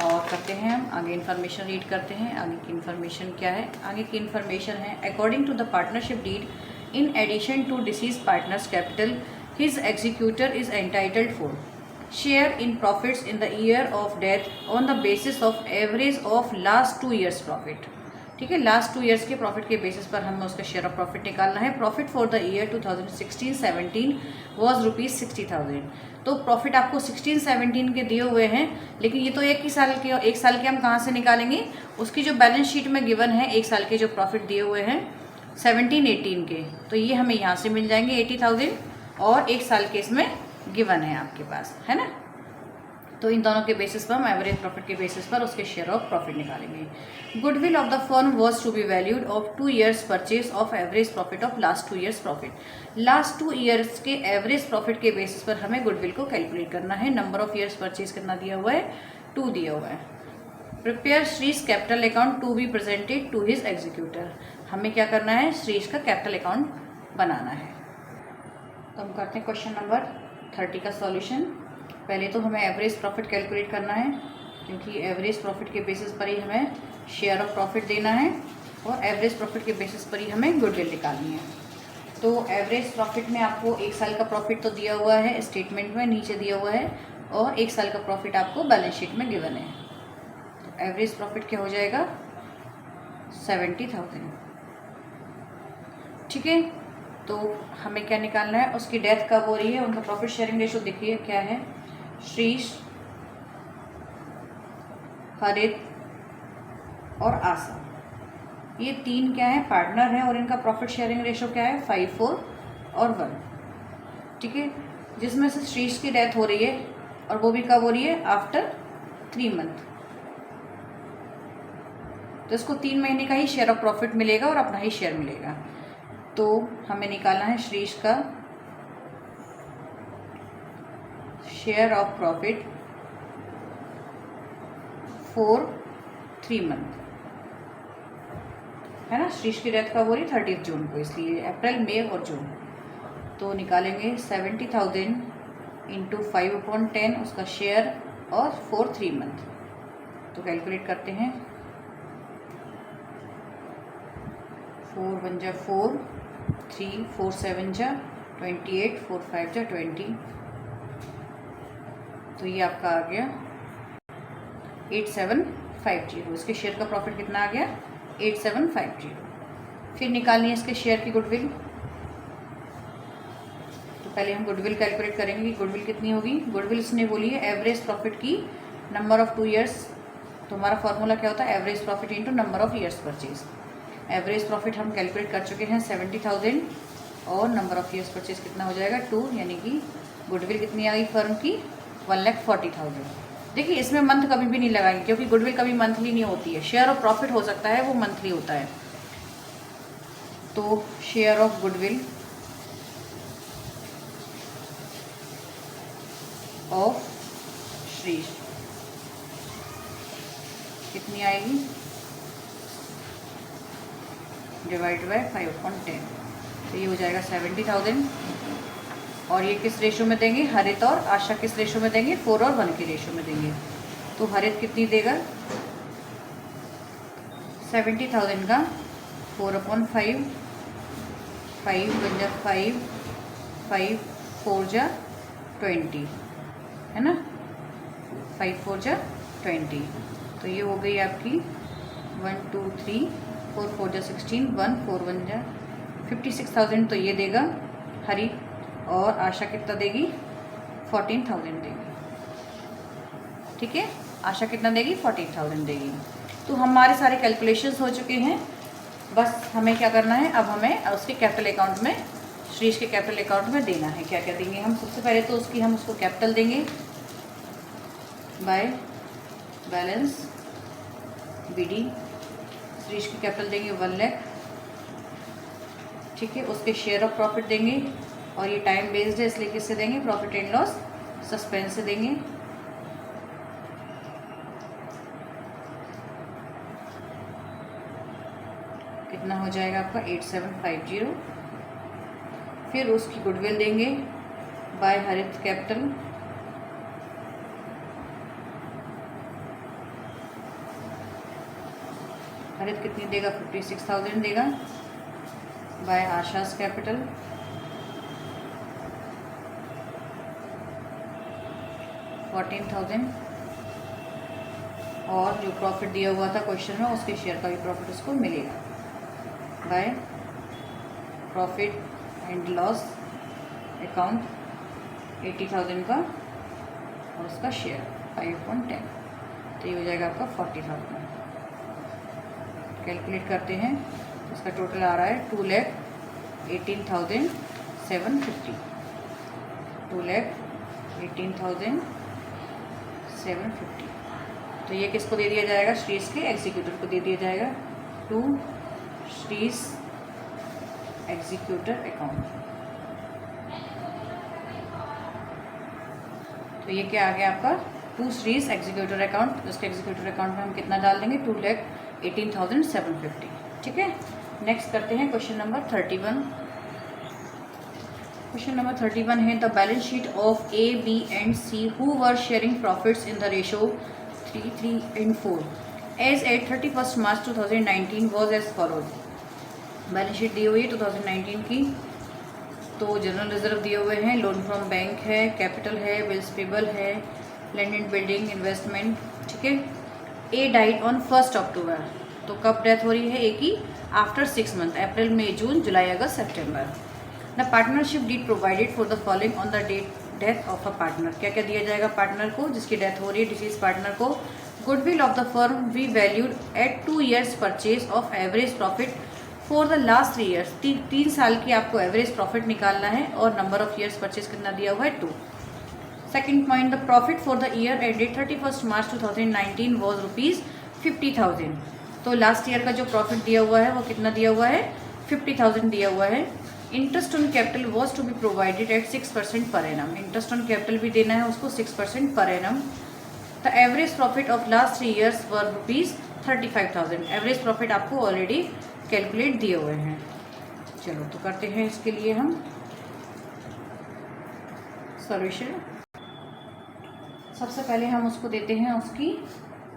और करते हैं हम आगे इन्फॉर्मेशन रीड करते हैं। आगे की इन्फॉर्मेशन क्या है, आगे की इन्फॉर्मेशन है, according to the partnership deed, in addition to deceased partners capital, his executor is entitled for share in profits in the year of death on the basis of average of last 2 years profit, ठीक है। Last 2 years के profit के basis पर हमें उसका share of profit निकालना है। Profit for the year 2016-17 was ₹60,000। तो प्रॉफिट आपको 16-17 के दिए हुए हैं, लेकिन ये तो एक ही साल के, एक साल के हम कहाँ से निकालेंगे, उसकी जो बैलेंस शीट में गिवन है एक साल के जो प्रॉफिट दिए हुए हैं 17-18 के, तो ये हमें यहाँ से मिल जाएंगे 80,000, और एक साल के इसमें गिवन है आपके पास, है ना। तो इन दोनों के बेसिस पर हम एवरेज प्रॉफिट के बेसिस पर उसके शेयर ऑफ प्रॉफिट निकालेंगे। Goodwill of the firm was to be valued of 2 years purchase of average profit of last 2 years profit. Last 2 years के एवरेज प्रॉफिट के बेसिस पर हमें गुडविल को कैलकुलेट करना है। नंबर ऑफ ईयर्स परचेज कितना दिया हुआ है, 2 दिया हुआ है। Prepare Shree's capital account to be presented to his executor. हमें क्या करना है, श्रीज का कैपिटल अकाउंट बनाना है। तो हम करते हैं क्वेश्चन नंबर 30 का सॉल्यूशन। पहले तो हमें एवरेज प्रॉफिट कैलकुलेट करना है, क्योंकि एवरेज प्रॉफिट के बेसिस पर ही हमें शेयर ऑफ प्रॉफिट देना है, और एवरेज प्रॉफिट के बेसिस पर ही हमें गुडविल निकालनी है। तो एवरेज प्रॉफिट में आपको 1 साल का प्रॉफिट तो दिया हुआ है, स्टेटमेंट में नीचे दिया हुआ है, और 1 साल का प्रॉफिट आपको बैलेंस शीट में गिवन है। तो एवरेज प्रॉफिट क्या हो जाएगा, 70,000, ठीक है। तो हमें क्या निकालना है, उसकी डेथ कब हो रही है, उनका प्रॉफिट शेयरिंग रेशो देखिए क्या है। श्रीश, हरित और आशा, ये 3 क्या है, पार्टनर है, और इनका प्रॉफिट शेयरिंग रेशो क्या है, 5:4 और 1, ठीक है। जिसमें से श्रीश की डेथ हो रही है, और वो भी कब हो रही है, आफ्टर 3 मंथ। तो इसको 3 महीने का ही शेयर ऑफ प्रॉफिट मिलेगा और अपना ही शेयर मिलेगा। तो हमें निकालना है श्रीश का share of profit for 3 month, है ना। श्रीश की डेथ कब हो रही, 30 जून को, इसलिए अप्रैल, मई और जून। तो निकालेंगे 70,000 इंटू 5/10 उसका शेयर, और फॉर 3 मंथ। तो कैलकुलेट करते हैं, 4 1 जा 4, 3 4 7 जा 28, 4 5 जा 20, तो ये आपका आ गया 8750। इसके शेयर का प्रॉफिट कितना आ गया 8750। फिर निकालनी है इसके शेयर की गुडविल। तो पहले हम गुडविल कैलकुलेट करेंगे कि गुडविल कितनी होगी। गुडविल इसने बोली है एवरेज प्रॉफिट की नंबर ऑफ 2 ईयर्स। तो हमारा फॉर्मूला क्या होता है average profit into number of years purchase. Average profit हम कैलकुलेट कर चुके हैं 70,000 और नंबर ऑफ ईयर्स परचेज कितना हो जाएगा 2, यानी कि गुडविल कितनी आ गई फर्म की 1,40,000। देखिए इसमें मंथ कभी भी नहीं लगाएंगे क्योंकि गुडविल कभी मंथली नहीं होती है। शेयर ऑफ प्रॉफिट हो सकता है वो मंथली होता है। तो शेयर ऑफ गुडविल ऑफ श्रीज कितनी आएगी डिवाइड बाय 5/10, तो ये हो जाएगा 70,000। और ये किस रेशो में देंगे हरित और आशा किस रेशो में देंगे 4 और 1 के रेशो में देंगे। तो हरित कितनी देगा 70,000 का 4/5, 5 1 जा 5, 5 4 जा 20 है ना, 5 4 जा 20। तो ये हो गई आपकी 1 2 3 4 4 जा 16, 1 4 1 जा 56,000। तो ये देगा हरी। और आशा कितना देगी 14,000 देगी। ठीक है, आशा कितना देगी 14,000 देगी। तो हमारे सारे कैलकुलेशंस हो चुके हैं। बस हमें क्या करना है, अब हमें उसके कैपिटल अकाउंट में श्रीश के कैपिटल अकाउंट में देना है। क्या क्या देंगे हम, सबसे पहले तो हम उसको कैपिटल देंगे बाय बैलेंस BD। श्रीश की कैपिटल देंगे 1 लाख। ठीक है, उसके शेयर ऑफ प्रॉफिट देंगे और ये टाइम बेस्ड है इसलिए किससे देंगे प्रॉफिट एंड लॉस सस्पेंस से देंगे। कितना हो जाएगा आपका 8750। फिर उसकी गुडविल देंगे बाय हरित कैपिटल, हरित कितनी देगा 56,000 देगा बाय आशास कैपिटल, 14,000। और जो प्रॉफिट दिया हुआ था क्वेश्चन में उसके शेयर का भी प्रॉफिट उसको मिलेगा by profit and loss account 80,000 का और उसका शेयर 5/10। तो ये हो जाएगा आपका 40,000। कैलकुलेट करते हैं तो इसका टोटल आ रहा है 2,18,750। 2,18,750। तो ये किसको दे दिया जाएगा श्रीज के एग्जीक्यूटर को दे दिया जाएगा टू श्रीज एग्जीक्यूटर अकाउंट। तो ये क्या आ गया आपका टू श्रीज एग्जीक्यूटर अकाउंट। उसके एग्जीक्यूटर अकाउंट में हम कितना डाल देंगे 2,18,750। ठीक है, नेक्स्ट करते हैं क्वेश्चन नंबर 31। क्वेश्चन नंबर 31 है the balance sheet of A, B and C who were sharing profits in the ratio 3, 3 and 4 as at 31st March 2019 was as follows। Balance sheet दी हुई है 2019 की। तो जनरल रिजर्व दिए हुए हैं, loan from bank है, कैपिटल है, बिल्स पेबल है, लैंड एंड बिल्डिंग इन्वेस्टमेंट। ठीक है, A डाइड ऑन 1 अक्टूबर। तो कब डेथ हो रही है A की आफ्टर 6 मंथ, अप्रैल मई जून जुलाई अगस्त सितंबर। The partnership deed provided for the following on the death of a partner. क्या क्या दिया जाएगा पार्टनर को जिसकी डेथ हो रही है डिसीज पार्टनर को। Goodwill of the firm we valued at 2 years purchase of average profit for the last 3 years. 3 साल की आपको एवरेज प्रॉफिट निकालना है और नंबर ऑफ ईयर्स परचेज कितना दिया हुआ है 2। Second point the profit for the year ended 31st March 2019 was ₹50,000। तो लास्ट ईयर का जो प्रॉफिट दिया हुआ है वो कितना दिया हुआ है 50,000 दिया हुआ है। Interest on capital was to be provided at 6% per annum. Interest on capital भी देना है उसको 6% per annum. The average profit of last 3 years were ₹35,000। Average profit आपको ऑलरेडी कैलकुलेट दिए हुए हैं। चलो तो करते हैं इसके लिए हम सॉल्यूशन। सबसे पहले हम उसको देते हैं उसकी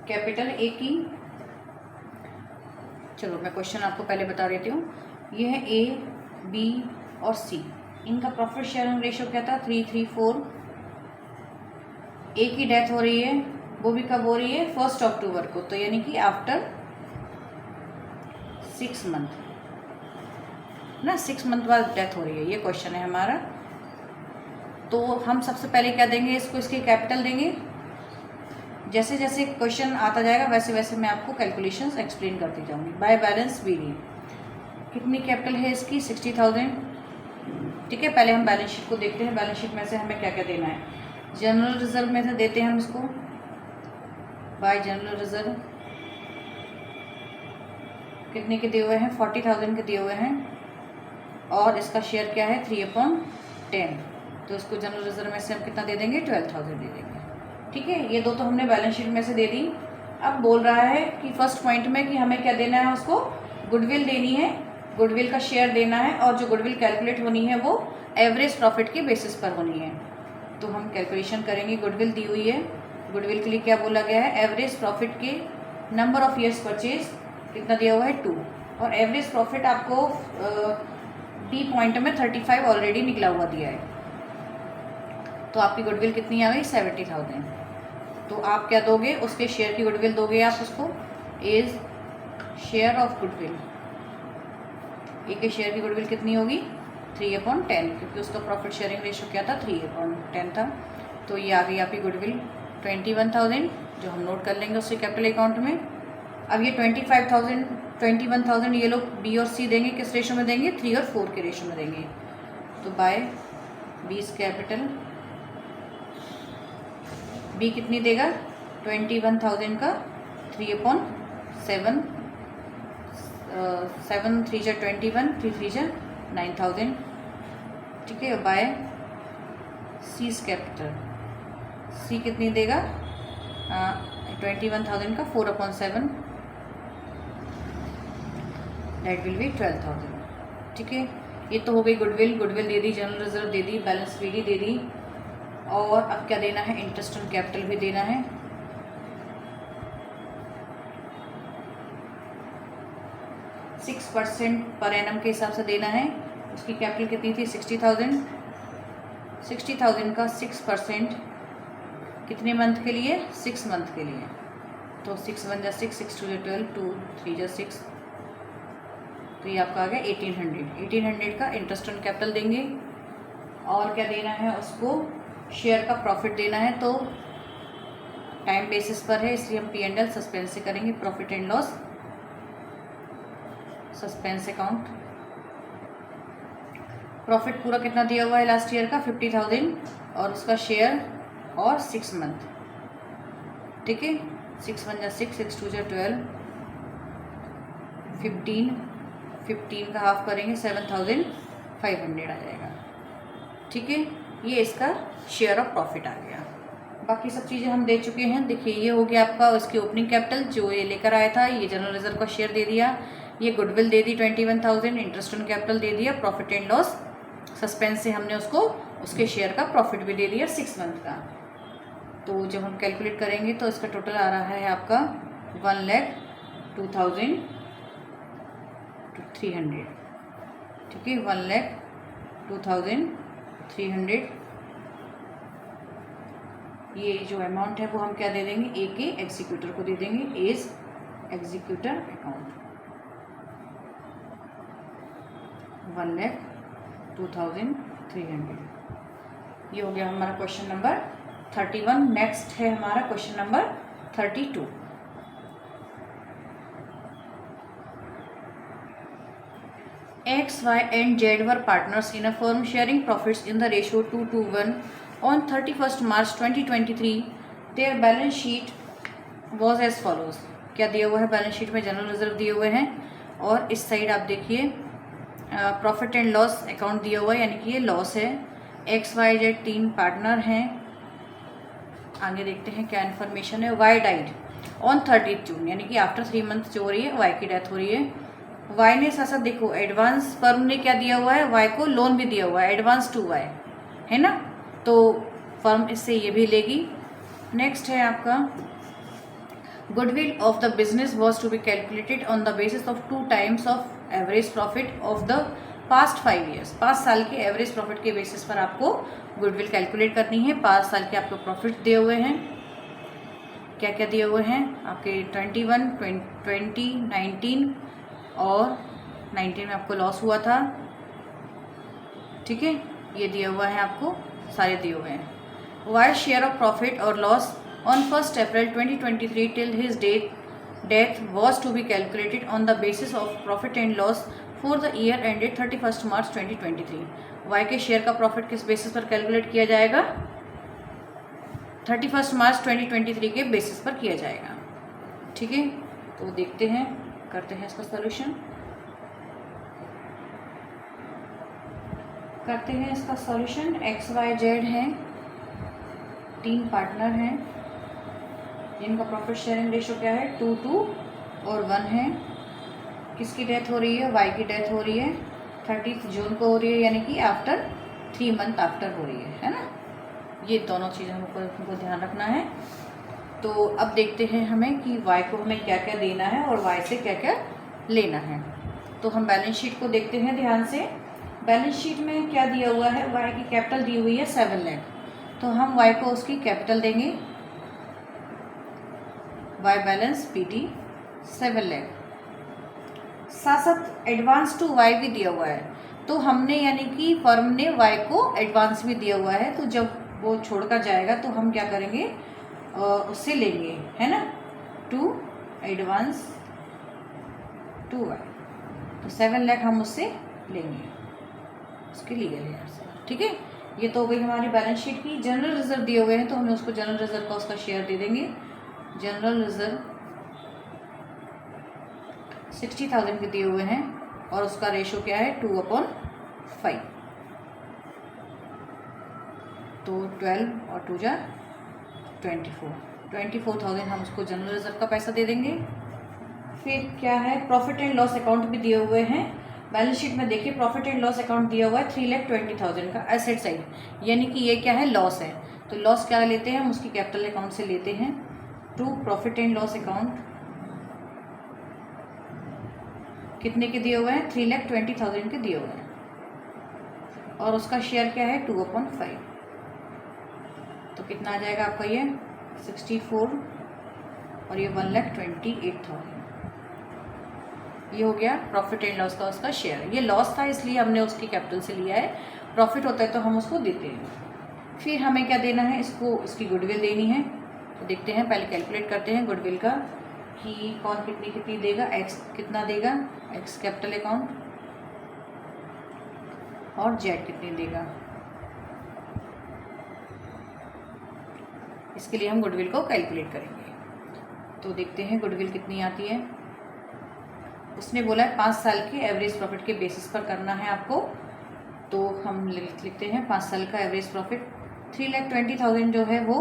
कैपिटल ए की। चलो मैं क्वेश्चन आपको पहले बता देती हूँ। ये है A, B और C। इनका प्रॉफिट शेयरिंग रेशियो क्या था 3:4। एक ही डेथ हो रही है, वो भी कब हो रही है 1 अक्टूबर को, तो यानी कि आफ्टर 6 मंथ ना, 6 मंथ बाद डेथ हो रही है, ये क्वेश्चन है हमारा। तो हम सबसे पहले क्या देंगे इसको, इसकी कैपिटल देंगे। जैसे जैसे क्वेश्चन आता जाएगा वैसे वैसे मैं आपको कैलकुलेशंस एक्सप्लेन करती जाऊंगी। बाय बैलेंस बीडी कितनी कैपिटल है इसकी 60,000। ठीक है, पहले हम बैलेंस शीट को देखते हैं। बैलेंस शीट में से हमें क्या क्या देना है। जनरल रिजर्व में से देते हैं हम इसको, बाय जनरल रिजर्व कितने के दिए हुए हैं 40,000 के दिए हुए हैं, और इसका शेयर क्या है 3/10। तो इसको जनरल रिजर्व में से हम कितना दे देंगे 12,000 दे देंगे। ठीक है, ये दो तो हमने बैलेंस शीट में से दे दी। अब बोल रहा है कि फर्स्ट पॉइंट में कि हमें क्या देना है, उसको गुडविल देनी है, गुडविल का शेयर देना है, और जो गुडविल कैलकुलेट होनी है वो एवरेज प्रॉफिट के बेसिस पर होनी है। तो हम कैलकुलेशन करेंगे। गुडविल दी हुई है, गुडविल के लिए क्या बोला गया है, एवरेज प्रॉफिट के नंबर ऑफ ईयर्स परचेज कितना दिया हुआ है 2, और एवरेज प्रॉफिट आपको डी पॉइंट में 35 ऑलरेडी निकला हुआ दिया है। तो आपकी गुडविल कितनी आ गई 70,000। तो आप क्या दोगे, उसके शेयर की गुडविल दोगे आप उसको, इज शेयर ऑफ गुडविल। एक के शेयर की गुडविल कितनी होगी 3/10, क्योंकि उसका प्रॉफिट शेयरिंग रेशियो क्या था 3/10 था। तो ये आ गई आपकी गुडविल 21,000, जो हम नोट कर लेंगे उसके कैपिटल अकाउंट में। अब ये 21,000 ये लोग बी और सी देंगे, किस रेशो में देंगे 3 और 4 के रेशो में देंगे। तो बाय बीस कैपिटल, बी कितनी देगा 21,000 का 3/7, 7 3 जा 21, 3 3 जा 9,000। ठीक है, बाय सीज कैपिटल, सी कितनी देगा 21,000 का 4/7, दैट विल बी 12,000। ठीक है, ये तो हो गई गुडविल। गुडविल दे दी, जनरल रिजर्व दे दी, बैलेंस बीडी दे दी, और अब क्या देना है, इंटरेस्ट ऑन कैपिटल भी देना है। सिक्स % पर एनम के हिसाब से देना है। उसकी कैपिटल कितनी थी 60,000। 60,000 का 6% कितने मंथ के लिए 6 मंथ के लिए। तो 6 1 जा 6, 6 2 जा 12, 2 3 जा 6, तो ये आपका आ गया 1800 का इंटरेस्ट ऑन कैपिटल देंगे। और क्या देना है उसको, शेयर का प्रॉफिट देना है। तो टाइम बेसिस पर है, इसलिए हम P&L सस्पेंस से करेंगे, profit and loss suspense account. Profit पूरा कितना दिया हुआ है लास्ट ईयर का 50,000, और उसका शेयर और 6 मंथ। ठीक है, 6 1 जा 6, 6 2 जा 12, 15 का हाफ करेंगे 7,500 आ जाएगा। ठीक है, ये इसका शेयर ऑफ प्रॉफिट आ गया। बाकी सब चीज़ें हम दे चुके हैं। देखिए, ये हो गया आपका उसकी ओपनिंग कैपिटल जो ये लेकर आया था, ये जनरल रिजर्व का शेयर दे दिया, ये गुडविल दे दी 21,000, इंटरेस्ट ऑन कैपिटल दे दिया, प्रॉफिट एंड लॉस सस्पेंस से हमने उसको उसके शेयर का प्रॉफिट भी दे दिया 6 मंथ का। तो जब हम कैलकुलेट करेंगे तो इसका टोटल आ रहा है आपका 1,02,300। ठीक है, 1,02,300। ये जो अमाउंट है वो हम क्या दे देंगे, ए के एग्जीक्यूटर को दे देंगे, एज एग्जीक्यूटर अकाउंट 1,02,300। ये हो गया हमारा क्वेश्चन नंबर 31। नेक्स्ट है हमारा question number 32। X, Y and Z were partners in a firm sharing profits in the ratio 2:1 on 31st March 2023. Their balance sheet was as follows. क्या दिया हुआ है बैलेंस शीट में, जनरल रिजर्व दिए हुए हैं, और इस साइड आप देखिए प्रॉफिट एंड लॉस अकाउंट दिया हुआ है, यानी कि ये लॉस है। X, Y, Z 3 पार्टनर हैं। आगे देखते हैं क्या इन्फॉर्मेशन है। Y डाइड ऑन 30 जून, यानी कि आफ्टर 3 मंथ जो हो रही है Y की डेथ हो रही है। Y ने साथ देखो एडवांस, फर्म ने क्या दिया हुआ है, Y को लोन भी दिया हुआ है, एडवांस टू Y है ना, तो फर्म इससे ये भी लेगी। नेक्स्ट है आपका goodwill of the business was to be calculated on the basis of 2 times of average profit of the past 5 years, 5 साल के एवरेज प्रॉफिट के बेसिस पर आपको गुडविल कैलकुलेट करनी है। 5 साल के आपको प्रॉफिट दिए हुए हैं, क्या क्या दिए हुए हैं आपके 21, 20, 19 और 19 में आपको लॉस हुआ था, ठीक है, ये दिया हुआ है आपको, सारे दिए हुए हैं। वाइड शेयर ऑफ प्रॉफिट और loss on 1 April 2023 till his death was to be calculated on the basis of profit and loss for the year ended 31st March 2023। Y के शेयर का प्रॉफिट किस बेसिस पर calculate किया जाएगा? 31 मार्च 2023 के basis पर किया जाएगा, ठीक है। तो देखते हैं, करते हैं इसका सॉल्यूशन, करते हैं इसका सॉल्यूशन। XYZ हैं, 3 पार्टनर हैं जिनका प्रॉफिट शेयरिंग रेशो क्या है 2 और 1 है। किसकी डेथ हो रही है? वाई की डेथ हो रही है 30 जून को हो रही है, यानी कि आफ्टर 3 मंथ आफ्टर हो रही है ना। ये दोनों चीज़ें हमको ध्यान रखना है। तो अब देखते हैं हमें कि वाई को हमें क्या क्या देना है और वाई से क्या क्या लेना है। तो हम बैलेंस शीट को देखते हैं ध्यान से। बैलेंस शीट में क्या दिया हुआ है? वाई की कैपिटल दी हुई है 7 लाख, तो हम वाई को उसकी कैपिटल देंगे, वाई बैलेंस पीटी 7 लाख। साथ साथ एडवांस टू वाई भी दिया हुआ है, तो हमने यानी कि फर्म ने वाई को एडवांस भी दिया हुआ है, तो जब वो छोड़कर जाएगा तो हम क्या करेंगे, उससे लेंगे, है ना, टू एडवांस टू वाई, तो 7 लाख हम उससे लेंगे, उसके लीगल हेयर से, ठीक है। ये तो हो गई हमारी बैलेंस शीट की। जनरल रिजर्व दिए हुए हैं तो हमें उसको जनरल रिजर्व का उसका शेयर दे देंगे। जनरल रिजर्व 60,000 के दिए हुए हैं और उसका रेशो क्या है 2/5, तो 12 और 2 जा 24,000 हम उसको जनरल रिजर्व का पैसा दे देंगे। फिर क्या है, प्रॉफिट एंड लॉस अकाउंट भी दिए हुए हैं। बैलेंस शीट में देखिए प्रॉफिट एंड लॉस अकाउंट दिया हुआ है 3,20,000 का एसेट साइड, यानी कि ये क्या है, लॉस है। तो लॉस क्या लेते हैं हम, उसकी कैपिटल अकाउंट से लेते हैं। To profit and loss account कितने के दिए हुए हैं, 3,20,000 के दिए हुए हैं और उसका शेयर क्या है 2/5, तो कितना आ जाएगा आपका ये 64 और ये 1,28,000। ये हो गया प्रॉफिट एंड लॉस का उसका शेयर। ये लॉस था इसलिए हमने उसकी कैपिटल से लिया है, प्रॉफिट होता है तो हम उसको देते हैं। फिर हमें क्या देना है, इसको इसकी गुडविल देनी है। तो देखते हैं, पहले कैलकुलेट करते हैं गुडविल का कि कौन कितनी कितनी देगा, एक्स कितना देगा, एक्स कैपिटल अकाउंट, और जेड कितनी देगा। इसके लिए हम गुडविल को कैलकुलेट करेंगे। तो देखते हैं गुडविल कितनी आती है। उसने बोला है 5 साल के एवरेज प्रॉफिट के बेसिस पर करना है आपको, तो हम लिखते हैं 5 साल का एवरेज प्रॉफिट। 3,20,000 जो है वो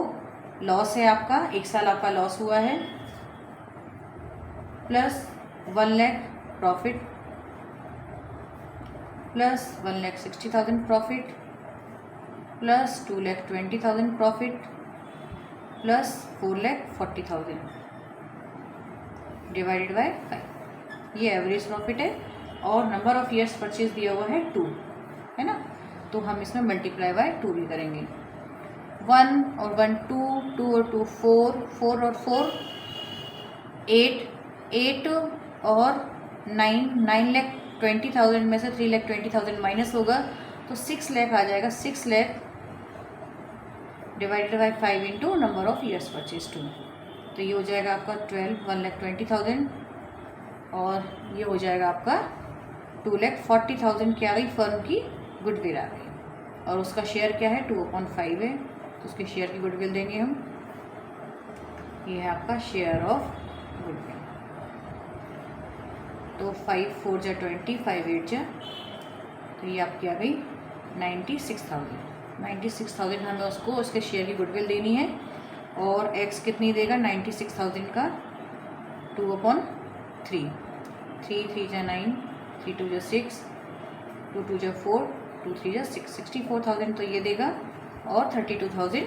लॉस है आपका, 1 साल आपका लॉस हुआ है, plus 1 lakh profit, plus 1,60,000 profit, plus 2,20,000 profit, plus 4,40,000 divided by 5। ये एवरेज प्रॉफिट है और नंबर ऑफ ईयर्स परचेज दिया हुआ है 2, है ना, तो हम इसमें मल्टीप्लाई बाय 2 भी करेंगे। 1 और 1 2, 2 और 2 4, 4 और 4 8, 8 और 9, 9,20,000 में से 3,20,000 माइनस होगा तो 6 लाख आ जाएगा। 6 lakh divided by 5 into number of years purchase 2, तो ये हो जाएगा आपका 1,20,000 और ये हो जाएगा आपका 2,40,000 की आ गई, फर्म की गुडविल आ गई और उसका शेयर क्या है 2/5 है, तो उसके शेयर की गुडविल देंगे हम। ये है आपका शेयर ऑफ गुडविल। तो 5 4 जा 20, 5 8 जा, तो ये आपकी आ गई 96,000। 96,000 हमें उसको उसके शेयर की गुडविल देनी है और एक्स कितनी देगा 96,000 का 2/3, 3 3 जा 9, 3 2 जा 6, 2 2 जा 4, 2 3 जा 6, 64,000 तो ये देगा और 32,000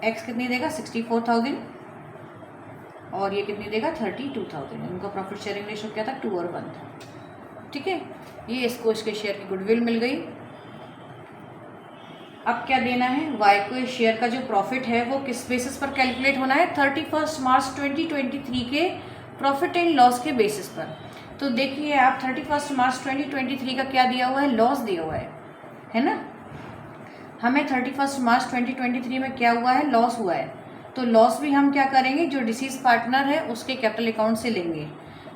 एक्स कितनी देगा 64,000 और ये कितनी देगा 32,000। उनका प्रॉफिट शेयरिंग रेशो क्या था 2 और 1 था। ठीक है, ये इसको इसके शेयर की गुडविल मिल गई। अब क्या देना है, वाई को इस शेयर का जो प्रॉफिट है वो किस बेसिस पर कैलकुलेट होना है, 31 मार्च 2023 के प्रॉफिट एंड लॉस के बेसिस पर। तो देखिए आप 31 मार्च 2023 का क्या दिया हुआ है, लॉस दिया हुआ है ना। हमें 31 मार्च 2023 में क्या हुआ है, लॉस हुआ है। तो लॉस भी हम क्या करेंगे, जो डिसीज पार्टनर है उसके कैपिटल अकाउंट से लेंगे।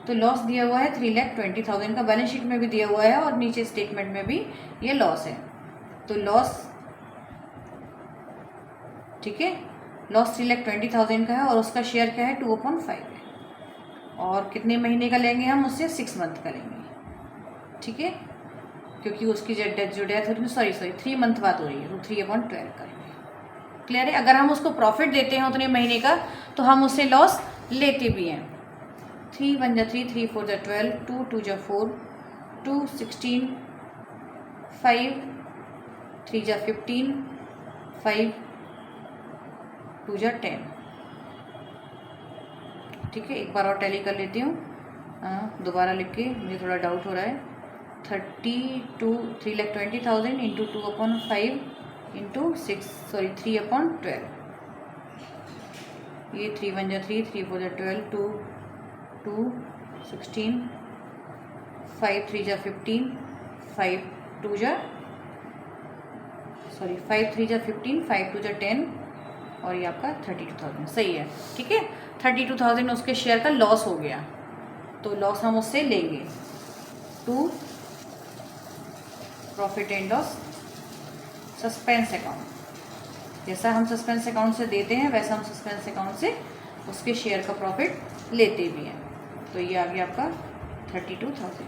तो लॉस दिया हुआ है 3,20,000 का, बैलेंस शीट में भी दिया हुआ है और नीचे स्टेटमेंट में भी ये लॉस है। तो लॉस, ठीक है, लॉस 3,20,000 का है और उसका शेयर क्या है, 2/5 है। और कितने महीने का लेंगे हम उससे, 6 मंथ का लेंगे, ठीक है, क्योंकि उसकी जो डेथ होती है, सॉरी 3 मंथ बात हो रही है, तो 3/12 करेंगे। क्लियर है। अगर हम उसको प्रॉफिट देते हैं उतने महीने का तो हम उससे लॉस लेते भी हैं। 3 1 जा 3, 3 4 जा 12, 2 2 जा 4, 2 16, 5 3 जा 15, 5 2 जा 10। ठीक है, एक बार और टैली कर लेती हूँ, दोबारा लिख के, मुझे थोड़ा डाउट हो रहा है। 3,20,000 इंटू 2/5 इंटू 3/12। ये 3 1 जा 3, 3 4 जा 12, 2 2 16, 5 3 जा 15, 5 2 जा 15, 5 2 जा 10 और ये आपका 32,000 सही है। ठीक है, 32,000 उसके शेयर का लॉस हो गया, तो लॉस हम उससे लेंगे to profit and loss suspense account. जैसा हम सस्पेंस अकाउंट से देते हैं वैसा हम सस्पेंस अकाउंट से उसके शेयर का प्रॉफिट लेते भी हैं। तो ये आ गया आपका 32,000।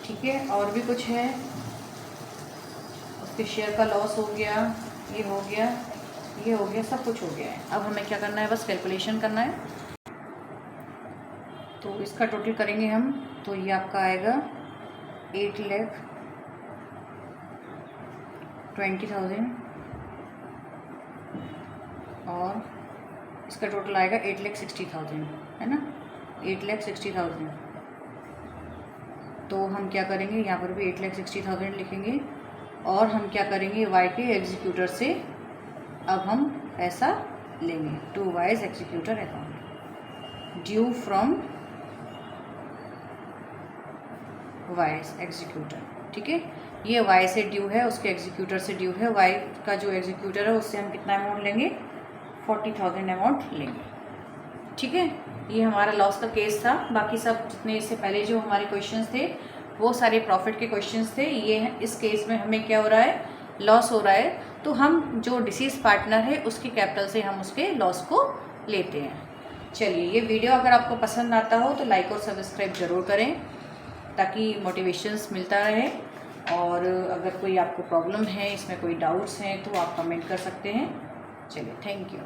ठीक है, और भी कुछ है, उसके शेयर का लॉस हो गया, ये हो गया, ये हो गया, सब कुछ हो गया है। अब हमें क्या करना है, बस कैलकुलेशन करना है। तो इसका टोटल करेंगे हम, तो ये आपका आएगा 8,20,000 और इसका टोटल आएगा 8,60,000, है ना, 8,60,000। तो हम क्या करेंगे, यहाँ पर भी 8,60,000 लिखेंगे और हम क्या करेंगे, वाई के एग्जीक्यूटर से अब हम पैसा लेंगे to Y's executor account, due from Y's executor. ठीक है, ये वाई से ड्यू है, उसके एग्जीक्यूटर से ड्यू है। वाई का जो एग्जीक्यूटर है उससे हम कितना अमाउंट लेंगे, 40,000 अमाउंट लेंगे। ठीक है, ये हमारा लॉस का केस था। बाकी सब जितने इससे पहले जो हमारे क्वेश्चंस थे वो सारे प्रॉफिट के क्वेश्चंस थे। ये इस केस में हमें क्या हो रहा है, लॉस हो रहा है, तो हम जो डिसीज पार्टनर है उसके कैपिटल से हम उसके लॉस को लेते हैं। चलिए, ये वीडियो अगर आपको पसंद आता हो तो लाइक और सब्सक्राइब ज़रूर करें ताकि मोटिवेशंस मिलता रहे। और अगर कोई आपको प्रॉब्लम है, इसमें कोई डाउट्स हैं तो आप कमेंट कर सकते हैं। चलिए, थैंक यू।